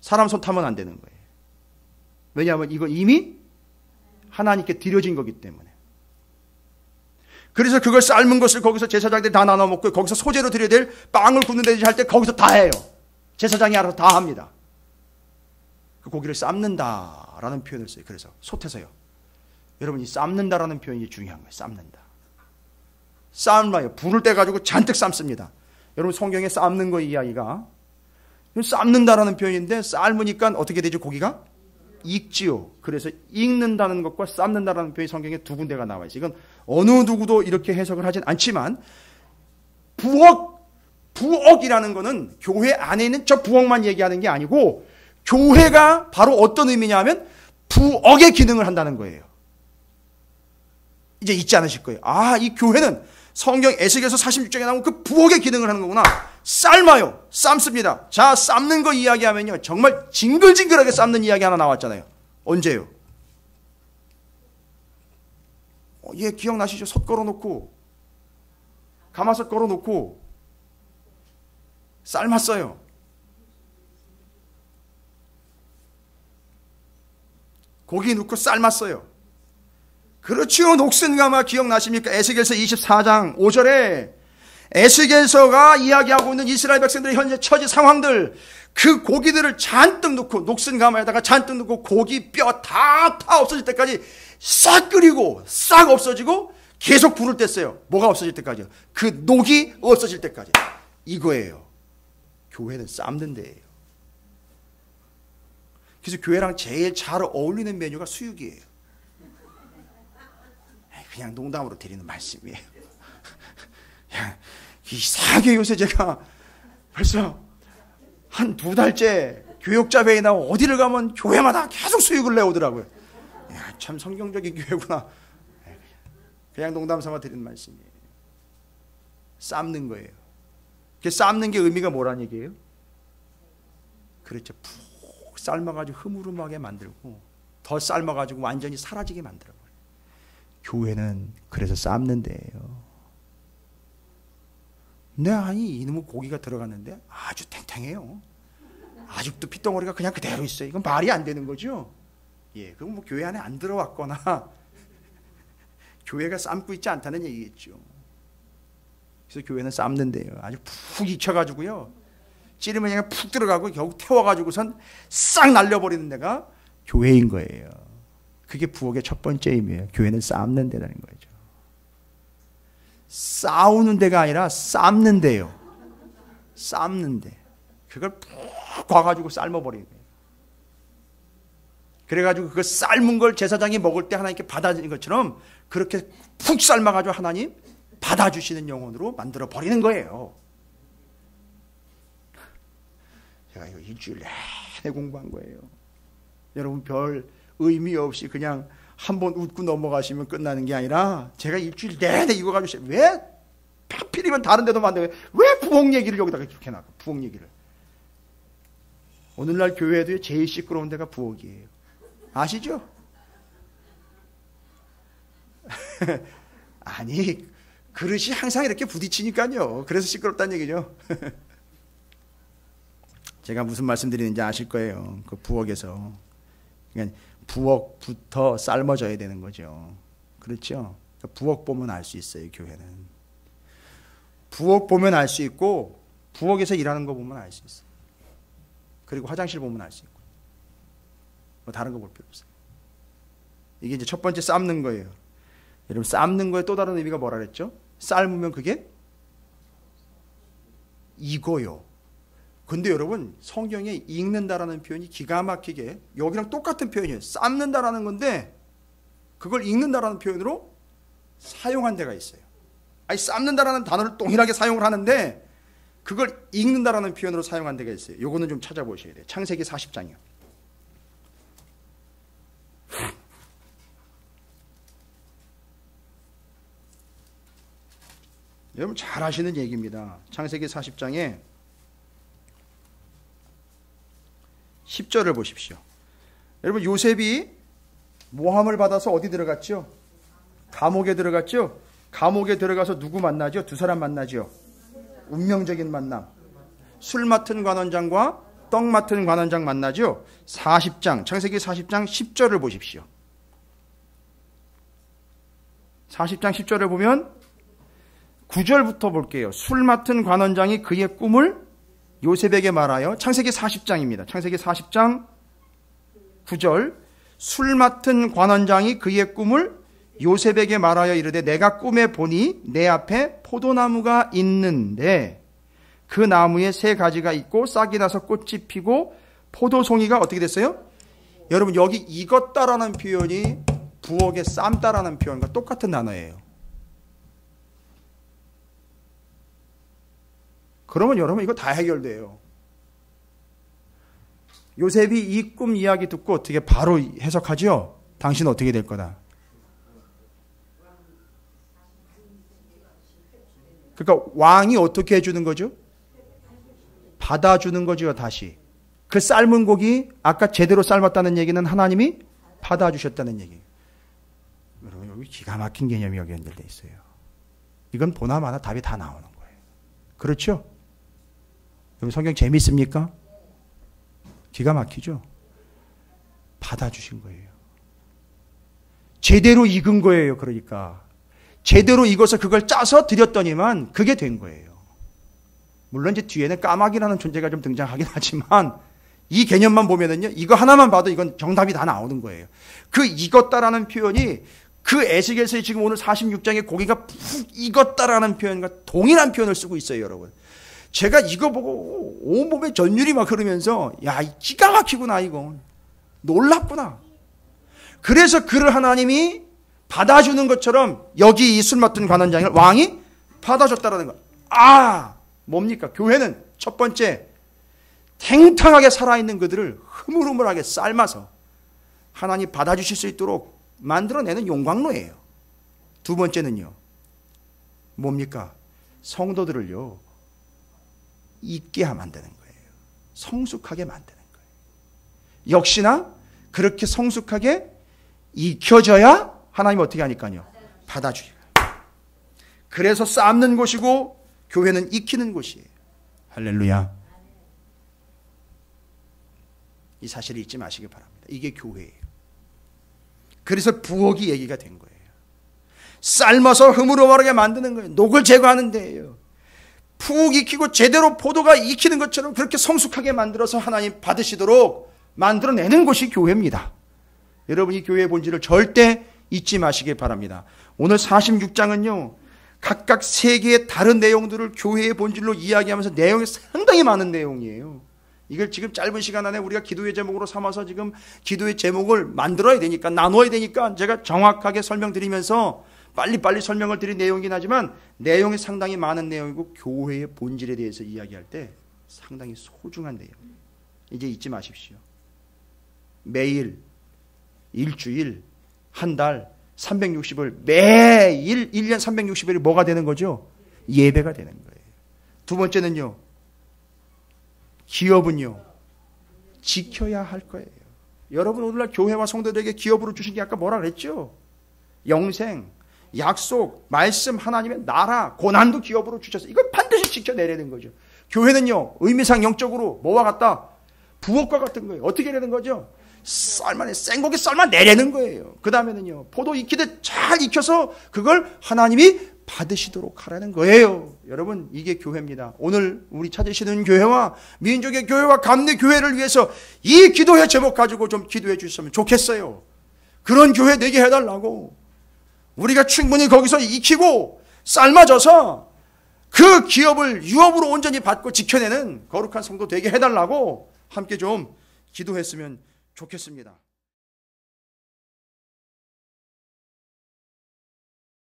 사람 손 타면 안 되는 거예요. 왜냐하면 이거 이미 하나님께 드려진 거기 때문에. 그래서 그걸 삶은 것을 거기서 제사장들이 다 나눠 먹고 거기서 소재로 드려야 될 빵을 굽는 데 할 때 거기서 다 해요. 제사장이 알아서 다 합니다. 그 고기를 삶는다라는 표현을 써요. 그래서 솥에서요. 여러분 이 삶는다라는 표현이 중요한 거예요. 삶는다. 삶아요. 불을 떼가지고 잔뜩 삶습니다. 여러분 성경에 삶는 거 이야기가 삶는다라는 표현인데 삶으니까 어떻게 되죠? 고기가? 익지요. 그래서 익는다는 것과 삶는다라는 표현이 성경에 두 군데가 나와 있어요. 이건 어느 누구도 이렇게 해석을 하진 않지만 부엌이라는 거는 교회 안에 있는 저 부엌만 얘기하는 게 아니고 교회가 바로 어떤 의미냐 하면 부엌의 기능을 한다는 거예요. 이제 잊지 않으실 거예요. 아, 이 교회는 성경 에스겔서 46장에 나온 그 부엌의 기능을 하는 거구나. 삶아요. 삶습니다. 자, 삶는 거 이야기하면요. 정말 징글징글하게 삶는 이야기 하나 나왔잖아요. 언제요? 예, 기억나시죠? 솥 걸어놓고 가마솥 걸어놓고 삶았어요. 고기 넣고 삶았어요. 그렇죠. 녹슨가마 기억나십니까? 에스겔서 24장 5절에 에스겔서가 이야기하고 있는 이스라엘 백성들의 현재 처지 상황들, 그 고기들을 잔뜩 넣고 녹슨가마에다가 잔뜩 넣고 고기 뼈 다 없어질 때까지 싹 끓이고 싹 없어지고 계속 불을 뗐어요. 뭐가 없어질 때까지요? 그 녹이 없어질 때까지. 이거예요. 교회는 삶는 데예요. 그래서 교회랑 제일 잘 어울리는 메뉴가 수육이에요. 그냥 농담으로 드리는 말씀이에요. 이상하게 요새 제가 벌써 한 2달째 교육자회에 나와 어디를 가면 교회마다 계속 수육을 내오더라고요. 참 성경적인 교회구나. 그냥 농담 삼아 드리는 말씀이에요. 삶는 거예요. 삶는 게 의미가 뭐란 얘기예요? 그렇죠. 푹 삶아가지고 흐물흐물하게 만들고 더 삶아가지고 완전히 사라지게 만들어버려요. 교회는 그래서 삶는 데예요. 네, 아니 이놈의 고기가 들어갔는데 아주 탱탱해요. 아직도 핏덩어리가 그냥 그대로 있어요. 이건 말이 안 되는 거죠. 예, 그건 뭐 교회 안에 안 들어왔거나 교회가 삶고 있지 않다는 얘기겠죠. 그래서 교회는 삶는 데예요. 아주 푹 익혀가지고요. 찌르면 그냥 푹 들어가고 결국 태워가지고선 싹 날려버리는 데가 교회인 거예요. 그게 부엌의 첫 번째 의미예요. 교회는 삶는 데라는 거죠. 싸우는 데가 아니라 삶는 데요. 삶는 데. 그걸 푹 과가지고 삶아버리는 거예요. 그래가지고 그 삶은 걸 제사장이 먹을 때 하나님께 받아주는 것처럼 그렇게 푹 삶아가지고 하나님 받아주시는 영혼으로 만들어 버리는 거예요. 제가 이거 일주일 내내 공부한 거예요. 여러분 별 의미 없이 그냥 한번 웃고 넘어가시면 끝나는 게 아니라 제가 일주일 내내 이거 가지고 왜 하필이면 다른 데도 만들어요. 왜 부엌 얘기를 여기다가 이렇게 해놔. 부엌 얘기를. 오늘날 교회에도 제일 시끄러운 데가 부엌이에요. 아시죠? 아니 그릇이 항상 이렇게 부딪히니까요. 그래서 시끄럽다는 얘기죠. 제가 무슨 말씀 드리는지 아실 거예요. 그 부엌에서. 그러니까 부엌부터 삶아져야 되는 거죠. 그렇죠? 부엌 보면 알 수 있어요. 교회는. 부엌 보면 알 수 있고 부엌에서 일하는 거 보면 알 수 있어요. 그리고 화장실 보면 알 수 있고 뭐 다른 거 볼 필요 없어요. 이게 이제 첫 번째 삶는 거예요. 여러분 삶는 거에 또 다른 의미가 뭐라 그랬죠? 삶으면 그게 익어요. 근데 여러분 성경에 익는다라는 표현이 기가 막히게 여기랑 똑같은 표현이에요. 삶는다라는 건데 그걸 익는다라는 표현으로 사용한 데가 있어요. 아니 삶는다라는 단어를 동일하게 사용을 하는데 그걸 익는다라는 표현으로 사용한 데가 있어요. 요거는 좀 찾아보셔야 돼요. 창세기 40장이요. 여러분 잘 아시는 얘기입니다. 창세기 40장에 10절을 보십시오. 여러분 요셉이 모함을 받아서 어디 들어갔죠? 감옥에 들어갔죠? 감옥에 들어가서 누구 만나죠? 두 사람 만나죠? 운명적인 만남. 술 맡은 관원장과 떡 맡은 관원장 만나죠? 40장, 창세기 40장 10절을 보십시오. 40장 10절을 보면 9절부터 볼게요. 술 맡은 관원장이 그의 꿈을 요셉에게 말하여, 창세기 40장입니다. 창세기 40장 9절. 술 맡은 관원장이 그의 꿈을 요셉에게 말하여 이르되 내가 꿈에 보니 내 앞에 포도나무가 있는데 그 나무에 세 가지가 있고 싹이 나서 꽃이 피고 포도송이가 어떻게 됐어요? 여러분 여기 익었다라는 표현이 부엌에 삶다라는 표현과 똑같은 단어예요. 그러면 여러분 이거 다 해결돼요. 요셉이 이 꿈 이야기 듣고 어떻게 바로 해석하죠? 당신 어떻게 될 거다. 그러니까 왕이 어떻게 해주는 거죠? 받아주는 거죠. 다시 그 삶은 고기 아까 제대로 삶았다는 얘기는 하나님이 받아주셨다는 얘기예요. 여러분 여기 기가 막힌 개념이 여기 연결되어 있어요. 이건 보나마나 답이 다 나오는 거예요. 그렇죠? 여러분 성경 재미있습니까? 기가 막히죠? 받아주신 거예요. 제대로 익은 거예요. 그러니까 제대로 익어서 그걸 짜서 드렸더니만 그게 된 거예요. 물론 이제 뒤에는 까마귀라는 존재가 좀 등장하긴 하지만 이 개념만 보면은요, 이거 하나만 봐도 이건 정답이 다 나오는 거예요. 그 익었다라는 표현이 그 에스겔서의 지금 오늘 46장의 고기가 푹 익었다라는 표현과 동일한 표현을 쓰고 있어요, 여러분. 제가 이거 보고 온몸에 전율이 막 흐르면서 야, 기가 막히구나 이거. 놀랍구나. 그래서 그를 하나님이 받아주는 것처럼 여기 이 술 맡은 관원장을 왕이 받아줬다라는 거. 아, 뭡니까? 교회는 첫 번째 탱탱하게 살아있는 그들을 흐물흐물하게 삶아서 하나님 받아주실 수 있도록 만들어내는 용광로예요. 두 번째는요. 뭡니까? 성도들을요. 있게 만드는 거예요. 성숙하게 만드는 거예요. 역시나 그렇게 성숙하게 익혀져야 하나님 어떻게 하니까요? 받아주세요. 그래서 삶는 곳이고 교회는 익히는 곳이에요. 할렐루야. 이 사실을 잊지 마시기 바랍니다. 이게 교회예요. 그래서 부엌이 얘기가 된 거예요. 삶아서 흐물흐물하게 만드는 거예요. 녹을 제거하는 데예요. 푹 익히고 제대로 포도가 익히는 것처럼 그렇게 성숙하게 만들어서 하나님 받으시도록 만들어내는 곳이 교회입니다. 여러분 이 교회의 본질을 절대 잊지 마시기 바랍니다. 오늘 46장은요. 각각 세 개의 다른 내용들을 교회의 본질로 이야기하면서 내용이 상당히 많은 내용이에요. 이걸 지금 짧은 시간 안에 우리가 기도의 제목으로 삼아서 지금 기도의 제목을 만들어야 되니까 나누어야 되니까 제가 정확하게 설명드리면서 빨리빨리 설명을 드린 내용이긴 하지만 내용이 상당히 많은 내용이고 교회의 본질에 대해서 이야기할 때 상당히 소중한 내용. 이제 잊지 마십시오. 매일, 일주일, 한 달, 360일, 매일 1년 360일이 뭐가 되는 거죠? 예배가 되는 거예요. 두 번째는요. 기업은요. 지켜야 할 거예요. 여러분 오늘날 교회와 성도들에게 기업으로 주신 게 아까 뭐라 그랬죠? 영생, 약속, 말씀, 하나님의 나라, 고난도 기업으로 주셔서 이걸 반드시 지켜내려는 거죠. 교회는요. 의미상 영적으로 뭐와 같다? 부엌과 같은 거예요. 어떻게 내는 거죠? 생고기 삶아내려는 거예요. 그 다음에는요. 포도 익히듯 잘 익혀서 그걸 하나님이 받으시도록 하라는 거예요. 여러분 이게 교회입니다. 오늘 우리 찾으시는 교회와 민족의 교회와 감리 교회를 위해서 이 기도의 제목 가지고 좀 기도해 주셨으면 좋겠어요. 그런 교회 되게 해달라고. 우리가 충분히 거기서 익히고 삶아져서 그 기업을 유업으로 온전히 받고 지켜내는 거룩한 성도 되게 해달라고 함께 좀 기도했으면 좋겠습니다.